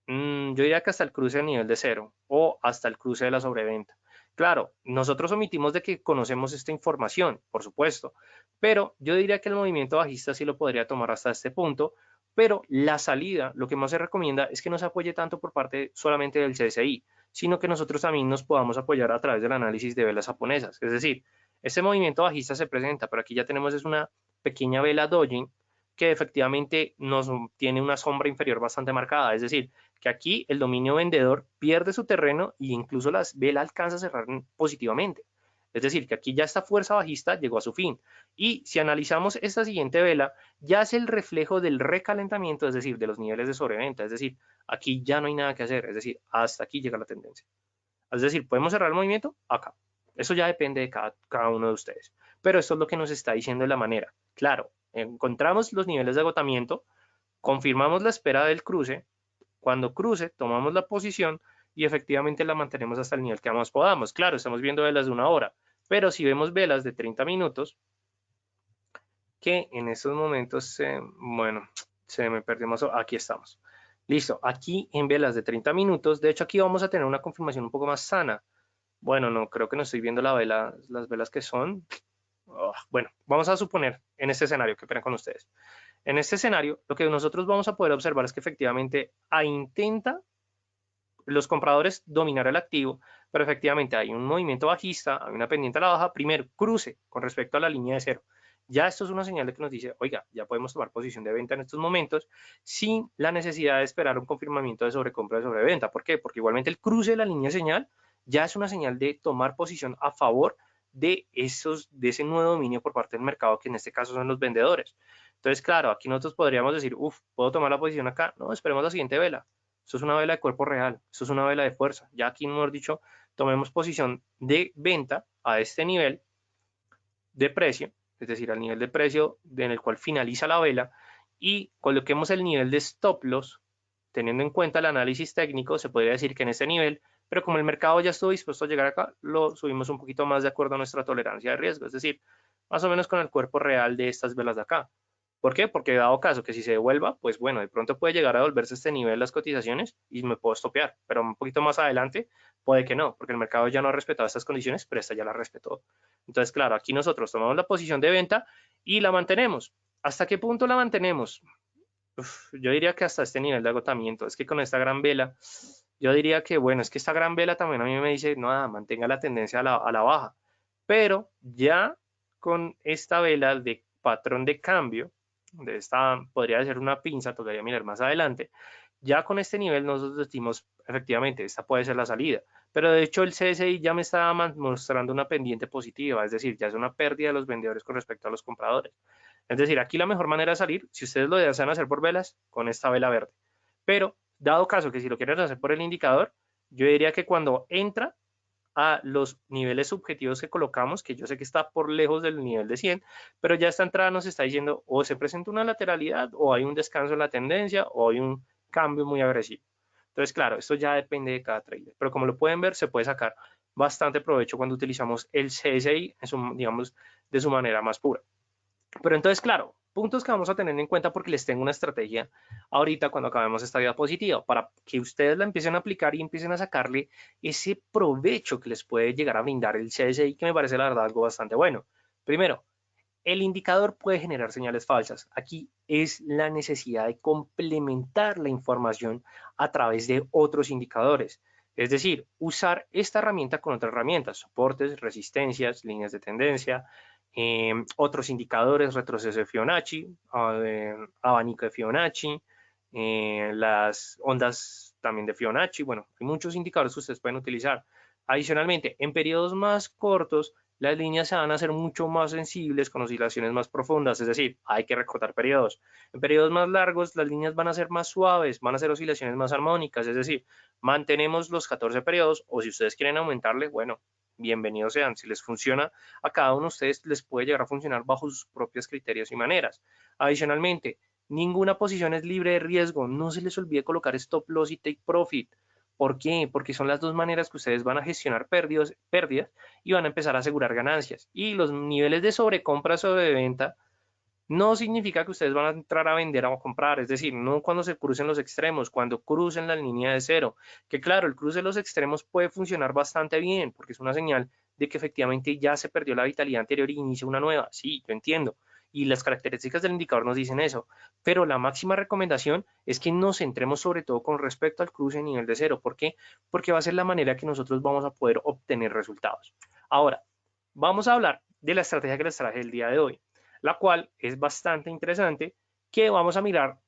yo diría que hasta el cruce a nivel de cero o hasta el cruce de la sobreventa. Claro, nosotros omitimos de que conocemos esta información, por supuesto, pero yo diría que el movimiento bajista sí lo podría tomar hasta este punto, pero la salida, lo que más se recomienda es que no se apoye tanto por parte solamente del CSI, sino que nosotros también nos podamos apoyar a través del análisis de velas japonesas. Es decir, este movimiento bajista se presenta, pero aquí ya tenemos es una pequeña vela doji que efectivamente nos tiene una sombra inferior bastante marcada, es decir, que aquí el dominio vendedor pierde su terreno e incluso la vela alcanza a cerrar positivamente. Es decir, que aquí ya esta fuerza bajista llegó a su fin. Y si analizamos esta siguiente vela, ya es el reflejo del recalentamiento, es decir, de los niveles de sobreventa. Es decir, aquí ya no hay nada que hacer. Es decir, hasta aquí llega la tendencia. Es decir, ¿podemos cerrar el movimiento? Acá. Eso ya depende de cada uno de ustedes. Pero esto es lo que nos está diciendo de la manera. Claro, encontramos los niveles de agotamiento, confirmamos la espera del cruce, cuando cruce, tomamos la posición y efectivamente la mantenemos hasta el nivel que más podamos. Claro, estamos viendo velas de 1 hora, pero si vemos velas de 30 minutos, que en estos momentos, bueno, se me perdió más, aquí estamos. Listo, aquí en velas de 30 minutos, de hecho aquí vamos a tener una confirmación un poco más sana. Bueno, no, creo que no estoy viendo las velas que son. Oh, bueno, vamos a suponer en este escenario, que pena con ustedes. En este escenario, lo que nosotros vamos a poder observar es que efectivamente intenta los compradores dominar el activo, pero efectivamente hay un movimiento bajista, hay una pendiente a la baja, primero cruce con respecto a la línea de cero. Ya esto es una señal de que nos dice, oiga, ya podemos tomar posición de venta en estos momentos sin la necesidad de esperar un confirmamiento de sobrecompra o de sobreventa. ¿Por qué? Porque igualmente el cruce de la línea de señal ya es una señal de tomar posición a favor de ese nuevo dominio por parte del mercado, que en este caso son los vendedores. Entonces, claro, aquí nosotros podríamos decir, ¿puedo tomar la posición acá? No, esperemos la siguiente vela. Esto es una vela de cuerpo real, esto es una vela de fuerza. Ya aquí, mejor dicho, tomemos posición de venta a este nivel de precio, es decir, al nivel de precio en el cual finaliza la vela, y coloquemos el nivel de stop loss, teniendo en cuenta el análisis técnico, se podría decir que en este nivel, pero como el mercado ya estuvo dispuesto a llegar acá, lo subimos un poquito más de acuerdo a nuestra tolerancia de riesgo, es decir, más o menos con el cuerpo real de estas velas de acá. ¿Por qué? Porque dado caso que si se devuelva, pues bueno, de pronto puede llegar a devolverse este nivel las cotizaciones y me puedo estopear, pero un poquito más adelante puede que no, porque el mercado ya no ha respetado estas condiciones, pero esta ya la respetó. Entonces, claro, aquí nosotros tomamos la posición de venta y la mantenemos. ¿Hasta qué punto la mantenemos? Yo diría que hasta este nivel de agotamiento. Es que con esta gran vela, yo diría que, bueno, es que esta gran vela también a mí me dice, no, mantenga la tendencia a la baja. Pero ya con esta vela de patrón de cambio, de esta podría ser una pinza, tocaría mirar más adelante, ya con este nivel nosotros decimos, efectivamente, esta puede ser la salida. pero de hecho el CSI ya me estaba mostrando una pendiente positiva, es decir, ya es una pérdida de los vendedores con respecto a los compradores. Es decir, aquí la mejor manera de salir, si ustedes lo desean hacer por velas, con esta vela verde. Pero, dado caso que si lo quieren hacer por el indicador, yo diría que cuando entra a los niveles subjetivos que colocamos, que yo sé que está por lejos del nivel de 100, pero ya esta entrada nos está diciendo o se presenta una lateralidad o hay un descanso en la tendencia o hay un cambio muy agresivo. Entonces, claro, esto ya depende de cada trader, pero como lo pueden ver, se puede sacar bastante provecho cuando utilizamos el CSI, en su, digamos, de su manera más pura. Pero entonces, claro, puntos que vamos a tener en cuenta porque les tengo una estrategia ahorita cuando acabemos esta diapositiva para que ustedes la empiecen a aplicar y empiecen a sacarle ese provecho que les puede llegar a brindar el CSI, que me parece la verdad algo bastante bueno. Primero, el indicador puede generar señales falsas. Aquí es la necesidad de complementar la información a través de otros indicadores. Es decir, usar esta herramienta con otras herramientas, soportes, resistencias, líneas de tendencia, otros indicadores, retroceso de Fibonacci, abanico de Fibonacci, las ondas también de Fibonacci. Bueno, hay muchos indicadores que ustedes pueden utilizar. Adicionalmente, en periodos más cortos, las líneas se van a hacer mucho más sensibles con oscilaciones más profundas, es decir, hay que recortar periodos. En periodos más largos, las líneas van a ser más suaves, van a ser oscilaciones más armónicas, es decir, mantenemos los 14 periodos o si ustedes quieren aumentarle, bueno, bienvenidos sean. Si les funciona a cada uno de ustedes, les puede llegar a funcionar bajo sus propios criterios y maneras. Adicionalmente, ninguna posición es libre de riesgo. No se les olvide colocar stop loss y take profit. ¿Por qué? Porque son las dos maneras que ustedes van a gestionar pérdidas y van a empezar a asegurar ganancias. Y los niveles de sobrecompra sobre venta no significa que ustedes van a entrar a vender o a comprar, es decir, no cuando se crucen los extremos, cuando crucen la línea de cero, que claro, el cruce de los extremos puede funcionar bastante bien, porque es una señal de que efectivamente ya se perdió la vitalidad anterior y inicia una nueva, sí, yo entiendo, y las características del indicador nos dicen eso, pero la máxima recomendación es que nos centremos sobre todo con respecto al cruce a nivel de cero, ¿por qué? Porque va a ser la manera que nosotros vamos a poder obtener resultados. Ahora, vamos a hablar de la estrategia que les traje el día de hoy, la cual es bastante interesante, que vamos a mirar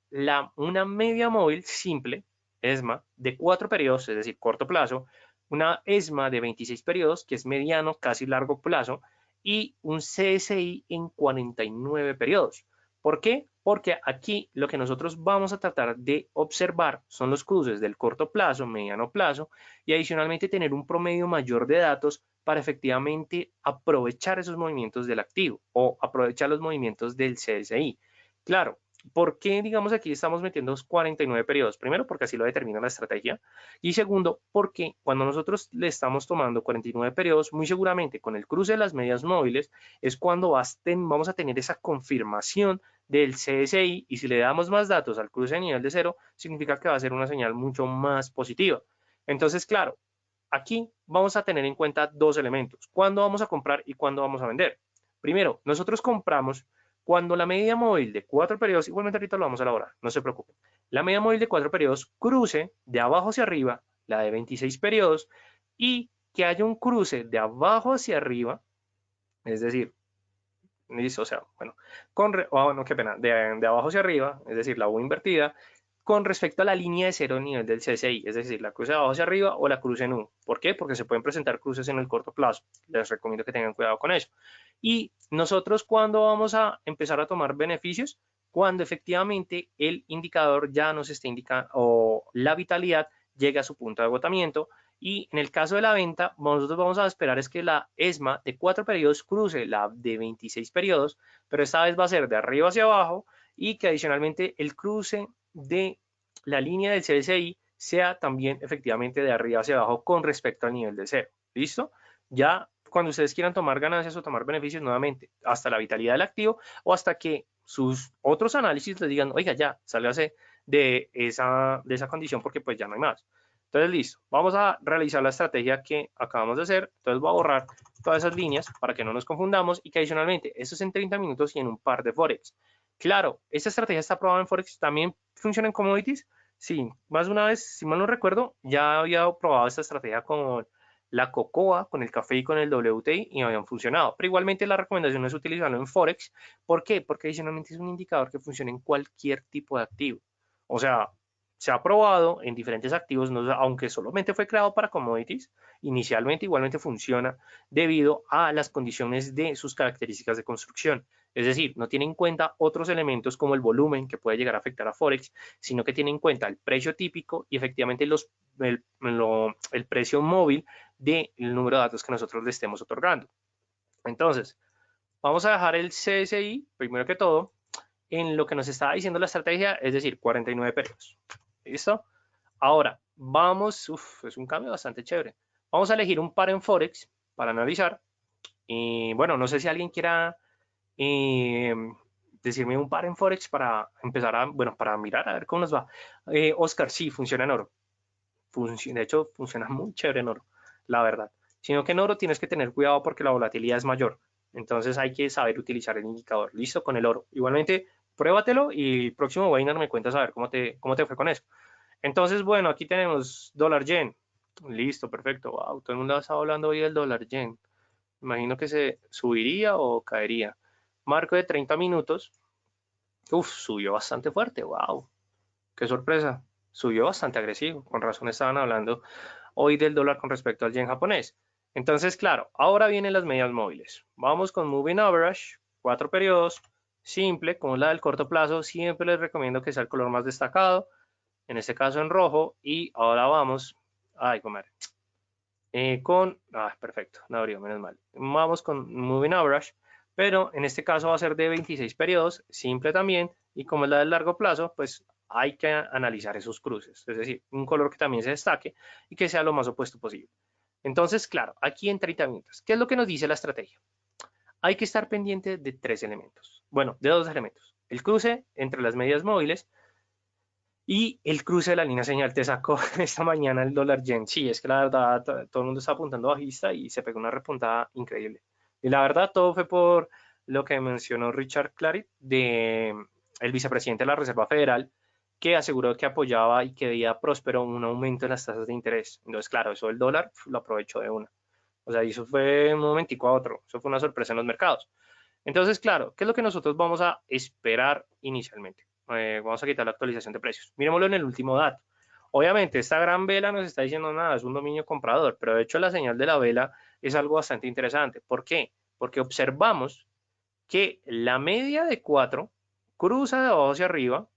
una media móvil simple, ESMA, de 4 periodos, es decir, corto plazo, una ESMA de 26 periodos, que es mediano, casi largo plazo, y un CSI en 49 periodos. ¿Por qué? Porque aquí lo que nosotros vamos a tratar de observar son los cruces del corto plazo, mediano plazo y adicionalmente tener un promedio mayor de datos para efectivamente aprovechar esos movimientos del activo o aprovechar los movimientos del CSI. Claro, ¿por qué, digamos, aquí estamos metiendo 49 periodos? Primero, porque así lo determina la estrategia. Y segundo, porque cuando nosotros le estamos tomando 49 periodos, muy seguramente con el cruce de las medias móviles es cuando vamos a tener esa confirmación del CSI y si le damos más datos al cruce de nivel de cero, significa que va a ser una señal mucho más positiva. Entonces, claro, aquí vamos a tener en cuenta dos elementos, cuándo vamos a comprar y cuándo vamos a vender. Primero, nosotros compramos cuando la media móvil de 4 periodos, igualmente ahorita lo vamos a elaborar, no se preocupen, la media móvil de 4 periodos cruce de abajo hacia arriba, la de 26 periodos, y que haya un cruce de abajo hacia arriba, es decir, listo, o sea, bueno, no, qué pena, de abajo hacia arriba, es decir, la U invertida, con respecto a la línea de cero nivel del CSI, es decir, la cruce de abajo hacia arriba o la cruce en U. ¿Por qué? Porque se pueden presentar cruces en el corto plazo. Les recomiendo que tengan cuidado con eso. Y nosotros, ¿cuándo vamos a empezar a tomar beneficios? Cuando efectivamente el indicador ya nos está indicando, o la vitalidad llega a su punto de agotamiento. Y en el caso de la venta, nosotros vamos a esperar es que la ESMA de 4 periodos cruce la de 26 periodos, pero esta vez va a ser de arriba hacia abajo y que adicionalmente el cruce de la línea del CSI sea también efectivamente de arriba hacia abajo con respecto al nivel de cero. ¿Listo? Ya cuando ustedes quieran tomar ganancias o tomar beneficios nuevamente, hasta la vitalidad del activo o hasta que sus otros análisis les digan, oiga, ya, sálgase de esa condición porque pues ya no hay más. Entonces, listo. Vamos a realizar la estrategia que acabamos de hacer. Entonces, voy a borrar todas esas líneas para que no nos confundamos y que adicionalmente, esto es en 30 minutos y en un par de Forex. Claro, esta estrategia está probada en Forex, también funciona en commodities. Sí, más de una vez, si mal no recuerdo, ya había probado esta estrategia con la cocoa, con el café y con el WTI y habían funcionado. Pero igualmente la recomendación es utilizarlo en Forex. ¿Por qué? Porque adicionalmente es un indicador que funciona en cualquier tipo de activo. O sea, se ha probado en diferentes activos, aunque solamente fue creado para commodities, inicialmente igualmente funciona debido a las condiciones de sus características de construcción. Es decir, no tiene en cuenta otros elementos como el volumen que puede llegar a afectar a Forex, sino que tiene en cuenta el precio típico y efectivamente el precio móvil del número de datos que nosotros le estemos otorgando. Entonces, vamos a dejar el CSI, primero que todo, en lo que nos estaba diciendo la estrategia, es decir, 49 periodos. ¿Listo? Ahora, vamos, es un cambio bastante chévere. Vamos a elegir un par en Forex para analizar. Y bueno, no sé si alguien quiera eh, decirme un par en Forex para empezar a, bueno, para mirar a ver cómo nos va. Oscar, sí, funciona en oro. De hecho, funciona muy chévere en oro, la verdad. Sino que en oro tienes que tener cuidado porque la volatilidad es mayor. Entonces hay que saber utilizar el indicador. Listo con el oro. Igualmente, pruébatelo y el próximo webinar me cuentas a ver cómo te fue con eso. Entonces, bueno, aquí tenemos dólar yen. Listo, perfecto. Wow, todo el mundo está hablando hoy del dólar yen. Imagino que se subiría o caería. Marco de 30 minutos. Uf, subió bastante fuerte. Wow, qué sorpresa. Subió bastante agresivo. Con razón estaban hablando hoy del dólar con respecto al yen japonés. Entonces, claro, ahora vienen las medias móviles. Vamos con Moving Average, 4 periodos, simple, como la del corto plazo. Siempre les recomiendo que sea el color más destacado, en este caso en rojo. Y ahora vamos, ay, comer, perfecto, no abrió, menos mal. Vamos con Moving Average, pero en este caso va a ser de 26 periodos, simple también. Y como es la del largo plazo, pues hay que analizar esos cruces, es decir, un color que también se destaque y que sea lo más opuesto posible. Entonces, claro, aquí en 30 minutos, ¿qué es lo que nos dice la estrategia? Hay que estar pendiente de 3 elementos, bueno, de 2 elementos. El cruce entre las medias móviles y el cruce de la línea señal. Te sacó esta mañana el dólar yen. Sí, es que la verdad todo el mundo está apuntando bajista y se pegó una repuntada increíble. Y la verdad todo fue por lo que mencionó Richard Clary, el vicepresidente de la Reserva Federal, que aseguró que apoyaba y que veía próspero un aumento en las tasas de interés. Entonces, claro, eso el dólar lo aprovechó de una. O sea, eso fue un momentico a otro. Eso fue una sorpresa en los mercados. Entonces, claro, ¿qué es lo que nosotros vamos a esperar inicialmente? Vamos a quitar la actualización de precios. Miremoslo en el último dato. Obviamente, esta gran vela nos está diciendo nada, es un dominio comprador, pero de hecho la señal de la vela es algo bastante interesante. ¿Por qué? Porque observamos que la media de 4 cruza de abajo hacia arriba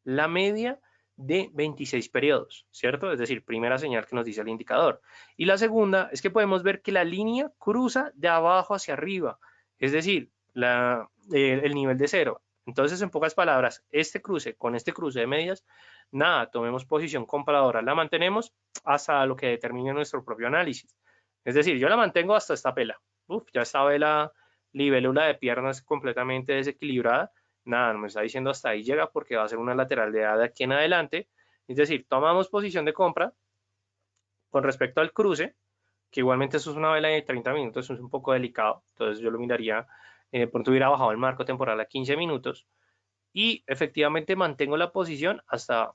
la media de 26 periodos, ¿cierto? Es decir, primera señal que nos dice el indicador. Y la segunda es que podemos ver que la línea cruza de abajo hacia arriba, es decir, el nivel de cero. Entonces, en pocas palabras, este cruce con este cruce de medias, nada, tomemos posición compradora, la mantenemos hasta lo que determine nuestro propio análisis. Es decir, yo la mantengo hasta esta vela. Ya esta vela libélula de piernas completamente desequilibrada, nada, no me está diciendo hasta ahí llega porque va a ser una lateral de aquí en adelante. Es decir, tomamos posición de compra con respecto al cruce, que igualmente eso es una vela de 30 minutos, es un poco delicado, entonces yo lo miraría, pronto hubiera bajado el marco temporal a 15 minutos y efectivamente mantengo la posición hasta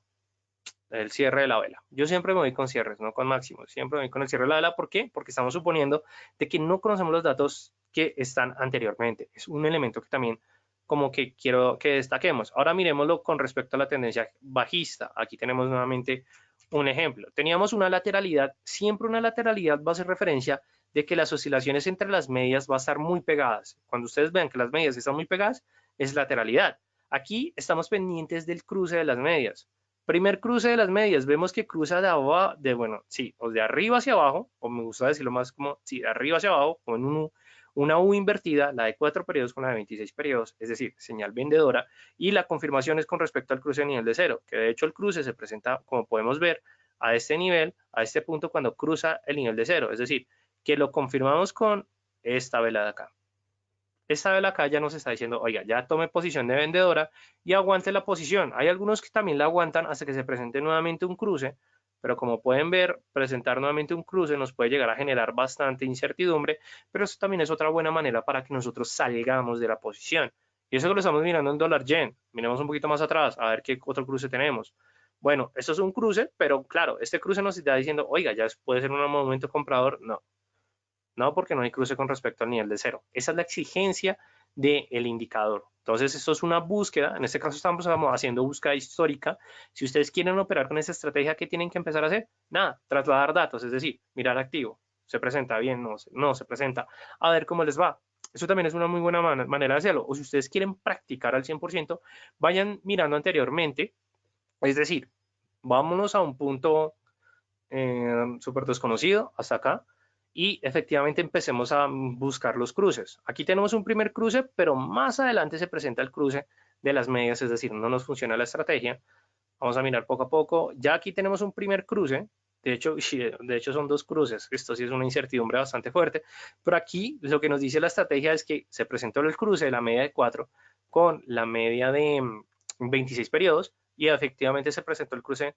el cierre de la vela. Yo siempre me voy con cierres, no con máximos, siempre me voy con el cierre de la vela. ¿Por qué? Porque estamos suponiendo de que no conocemos los datos que están anteriormente. Es un elemento que también como que quiero que destaquemos. Ahora miremoslo con respecto a la tendencia bajista. Aquí tenemos nuevamente un ejemplo. Teníamos una lateralidad, siempre una lateralidad va a ser referencia de que las oscilaciones entre las medias va a estar muy pegadas. Cuando ustedes vean que las medias están muy pegadas, es lateralidad. Aquí estamos pendientes del cruce de las medias. Primer cruce de las medias, vemos que cruza de abajo, bueno, sí, o de arriba hacia abajo, o me gusta decirlo más como, sí, de arriba hacia abajo, como en una U invertida, la de 4 periodos con la de 26 periodos, es decir, señal vendedora, y la confirmación es con respecto al cruce de nivel de cero, que de hecho el cruce se presenta, como podemos ver, a este nivel, a este punto cuando cruza el nivel de cero, es decir, que lo confirmamos con esta vela de acá. Esta vela acá ya nos está diciendo, oiga, ya tome posición de vendedora y aguante la posición. Hay algunos que también la aguantan hasta que se presente nuevamente un cruce, pero como pueden ver, presentar nuevamente un cruce nos puede llegar a generar bastante incertidumbre, pero eso también es otra buena manera para que nosotros salgamos de la posición. Y eso que lo estamos mirando en dólar yen. Miremos un poquito más atrás, a ver qué otro cruce tenemos. Bueno, esto es un cruce, pero claro, este cruce nos está diciendo, oiga, ya puede ser un momento comprador. No, no, porque no hay cruce con respecto al nivel de cero. Esa es la exigencia del indicador. Entonces, esto es una búsqueda. En este caso estamos haciendo búsqueda histórica. Si ustedes quieren operar con esta estrategia, ¿qué tienen que empezar a hacer? Nada, trasladar datos, es decir, mirar activo. ¿Se presenta bien? No se presenta. A ver cómo les va. Eso también es una muy buena manera de hacerlo. O si ustedes quieren practicar al 100%, vayan mirando anteriormente. Es decir, vámonos a un punto súper desconocido hasta acá y efectivamente empecemos a buscar los cruces. Aquí tenemos un primer cruce, pero más adelante se presenta el cruce de las medias, es decir, no nos funciona la estrategia. Vamos a mirar poco a poco. Ya aquí tenemos un primer cruce. De hecho son dos cruces. Esto sí es una incertidumbre bastante fuerte. Pero aquí lo que nos dice la estrategia es que se presentó el cruce de la media de 4 con la media de 26 periodos y efectivamente se presentó el cruce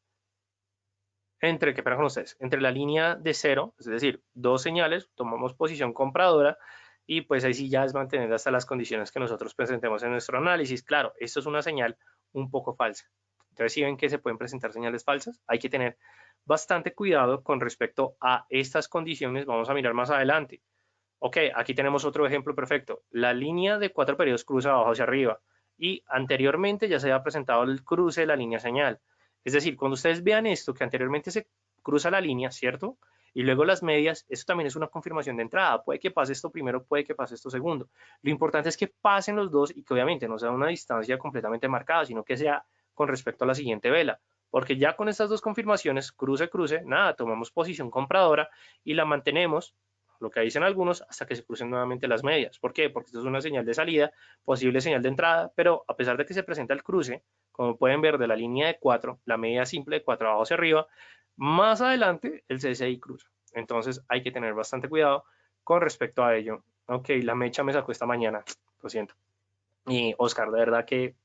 entre, ¿qué pasa con ustedes? Entre la línea de 0, es decir, dos señales, tomamos posición compradora y pues ahí sí ya es mantener hasta las condiciones que nosotros presentemos en nuestro análisis. Claro, esto es una señal un poco falsa. Entonces, si ven que se pueden presentar señales falsas, hay que tener bastante cuidado con respecto a estas condiciones. Vamos a mirar más adelante. Ok, aquí tenemos otro ejemplo perfecto. La línea de 4 periodos cruza abajo hacia arriba y anteriormente ya se había presentado el cruce de la línea señal. Es decir, cuando ustedes vean esto, que anteriormente se cruza la línea, ¿cierto? Y luego las medias, eso también es una confirmación de entrada. Puede que pase esto primero, puede que pase esto segundo. Lo importante es que pasen los dos y que obviamente no sea una distancia completamente marcada, sino que sea con respecto a la siguiente vela. Porque ya con estas dos confirmaciones, cruce, cruce, nada, tomamos posición compradora y la mantenemos, lo que dicen algunos, hasta que se crucen nuevamente las medias. ¿Por qué? Porque esto es una señal de salida, posible señal de entrada, pero a pesar de que se presenta el cruce, como pueden ver de la línea de 4, la media simple de 4 abajo hacia arriba, más adelante el CSI cruza. Entonces hay que tener bastante cuidado con respecto a ello. Ok, la mecha me sacó esta mañana, lo siento. Y Oscar, de verdad que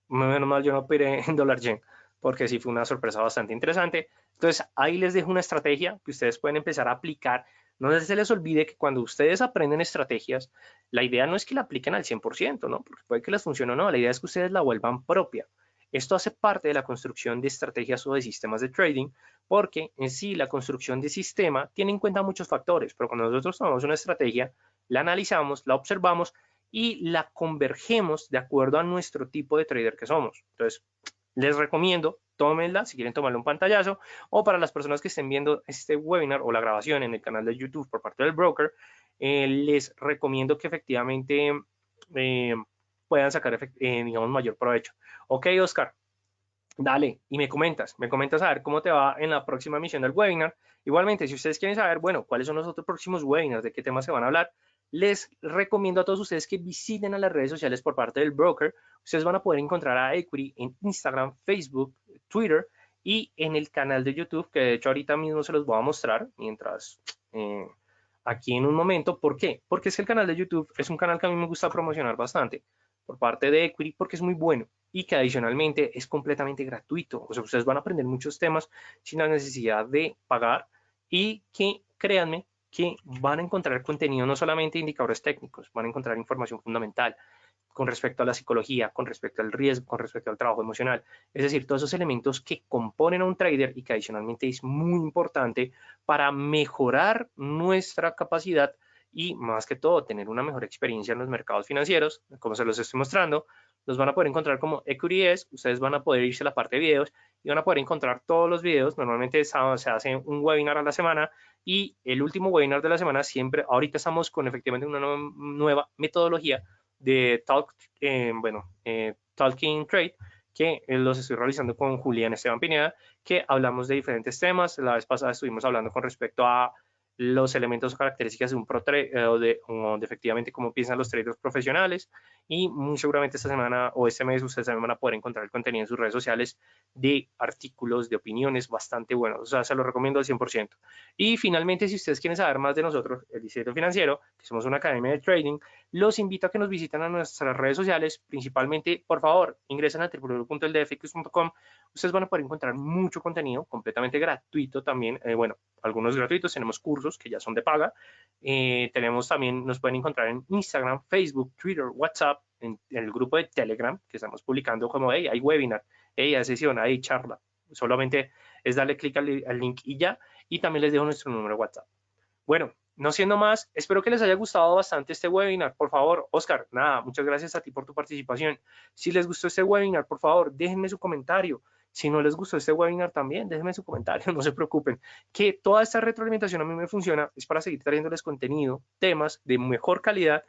menos mal yo no operé en dólar yen, porque sí fue una sorpresa bastante interesante. Entonces ahí les dejo una estrategia que ustedes pueden empezar a aplicar. No se les olvide que cuando ustedes aprenden estrategias, la idea no es que la apliquen al 100%, ¿no? Porque puede que les funcione o no, la idea es que ustedes la vuelvan propia. Esto hace parte de la construcción de estrategias o de sistemas de trading, porque en sí la construcción de sistema tiene en cuenta muchos factores, pero cuando nosotros tomamos una estrategia, la analizamos, la observamos y la convergemos de acuerdo a nuestro tipo de trader que somos. Entonces, les recomiendo, tómenla si quieren tomarle un pantallazo, o para las personas que estén viendo este webinar o la grabación en el canal de YouTube por parte del broker, les recomiendo que efectivamente puedan sacar, digamos, mayor provecho. Ok, Oscar, dale, y me comentas a ver cómo te va en la próxima emisión del webinar. Igualmente, si ustedes quieren saber, bueno, cuáles son los otros próximos webinars, de qué temas se van a hablar, les recomiendo a todos ustedes que visiten a las redes sociales por parte del broker. Ustedes van a poder encontrar a Equity en Instagram, Facebook, Twitter y en el canal de YouTube, que de hecho ahorita mismo se los voy a mostrar mientras aquí en un momento. ¿Por qué? Porque es que el canal de YouTube es un canal que a mí me gusta promocionar bastante por parte de Equity porque es muy bueno y que adicionalmente es completamente gratuito. O sea, ustedes van a aprender muchos temas sin la necesidad de pagar y que, créanme, que van a encontrar contenido, no solamente indicadores técnicos, van a encontrar información fundamental con respecto a la psicología, con respecto al riesgo, con respecto al trabajo emocional. Es decir, todos esos elementos que componen a un trader y que adicionalmente es muy importante para mejorar nuestra capacidad y más que todo tener una mejor experiencia en los mercados financieros, como se los estoy mostrando. Los van a poder encontrar como EquityS, ustedes van a poder irse a la parte de videos y van a poder encontrar todos los videos. Normalmente se hace un webinar a la semana y el último webinar de la semana siempre, ahorita estamos con efectivamente una nueva metodología de Talking Trade, que los estoy realizando con Julián Esteban Pineda, que hablamos de diferentes temas. La vez pasada estuvimos hablando con respecto a los elementos o características de un pro o de efectivamente cómo piensan los traders profesionales y muy seguramente esta semana o este mes ustedes también van a poder encontrar el contenido en sus redes sociales de artículos, de opiniones bastante buenos, o sea, se lo recomiendo al 100%. Y finalmente, si ustedes quieren saber más de nosotros, el Distrito Financiero, que somos una academia de trading, los invito a que nos visiten a nuestras redes sociales, principalmente, por favor, ingresen a www.eldfx.com. Ustedes van a poder encontrar mucho contenido completamente gratuito también. Bueno, algunos gratuitos, tenemos cursos que ya son de paga. Tenemos también, nos pueden encontrar en Instagram, Facebook, Twitter, WhatsApp, en el grupo de Telegram, que estamos publicando como, hey, hay webinar, hey, hay sesión, hay charla. Solamente es darle clic al link y ya. Y también les dejo nuestro número de WhatsApp. Bueno, no siendo más, espero que les haya gustado bastante este webinar. Por favor, Oscar, nada, muchas gracias a ti por tu participación. Si les gustó este webinar, por favor, déjenme su comentario. Si no les gustó este webinar también, déjenme su comentario, no se preocupen. Que toda esta retroalimentación a mí me funciona, es para seguir trayéndoles contenido, temas de mejor calidad,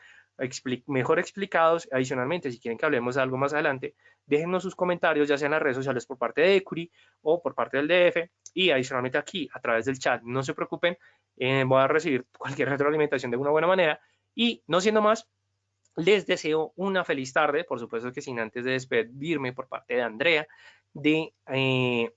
mejor explicados. Adicionalmente, si quieren que hablemos de algo más adelante, déjennos sus comentarios, ya sea en las redes sociales por parte de Equity o por parte del DF, y adicionalmente aquí a través del chat. No se preocupen, voy a recibir cualquier retroalimentación de una buena manera. Y no siendo más, les deseo una feliz tarde, por supuesto que sin antes de despedirme por parte de Andrea, de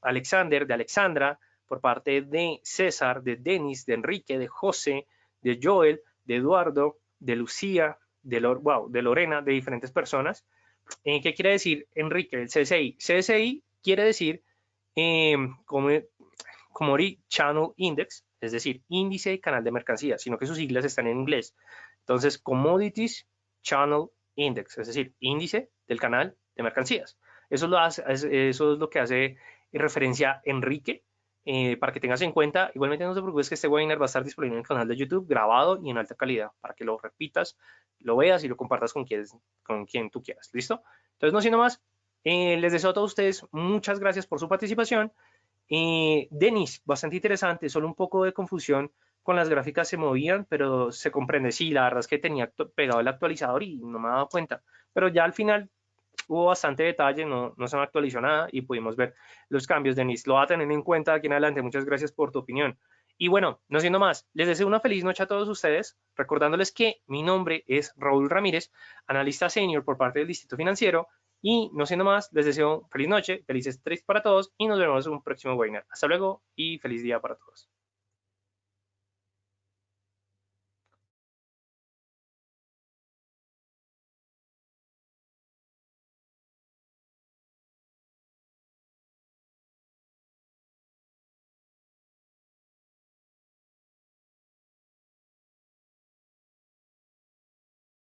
Alexander, de Alexandra, por parte de César, de Denis, de Enrique, de José, de Joel, de Eduardo, de Lucía, de Lorena, de diferentes personas. ¿Qué quiere decir Enrique? El CSI. CSI quiere decir como Commodity Channel Index, es decir, índice de canal de mercancías, sino que sus siglas están en inglés. Entonces, Commodities Channel Index, es decir, índice del canal de mercancías. Eso es lo que hace referencia Enrique, para que tengas en cuenta. Igualmente no te preocupes que este webinar va a estar disponible en el canal de YouTube, grabado y en alta calidad, para que lo repitas, lo veas y lo compartas con quien tú quieras. ¿Listo? Entonces, no siendo más, les deseo a todos ustedes muchas gracias por su participación. Denis, bastante interesante, solo un poco de confusión con las gráficas se movían, pero se comprende, sí, la verdad es que tenía pegado el actualizador y no me he dado cuenta, pero ya al final hubo bastante detalle, no se me actualizó nada y pudimos ver los cambios. Denis, lo va a tener en cuenta aquí en adelante, muchas gracias por tu opinión. Y bueno, no siendo más, les deseo una feliz noche a todos ustedes, recordándoles que mi nombre es Raúl Ramírez, analista senior por parte del Distrito Financiero. Y no siendo más, les deseo feliz noche, felices 3 para todos y nos vemos en un próximo webinar. Hasta luego y feliz día para todos.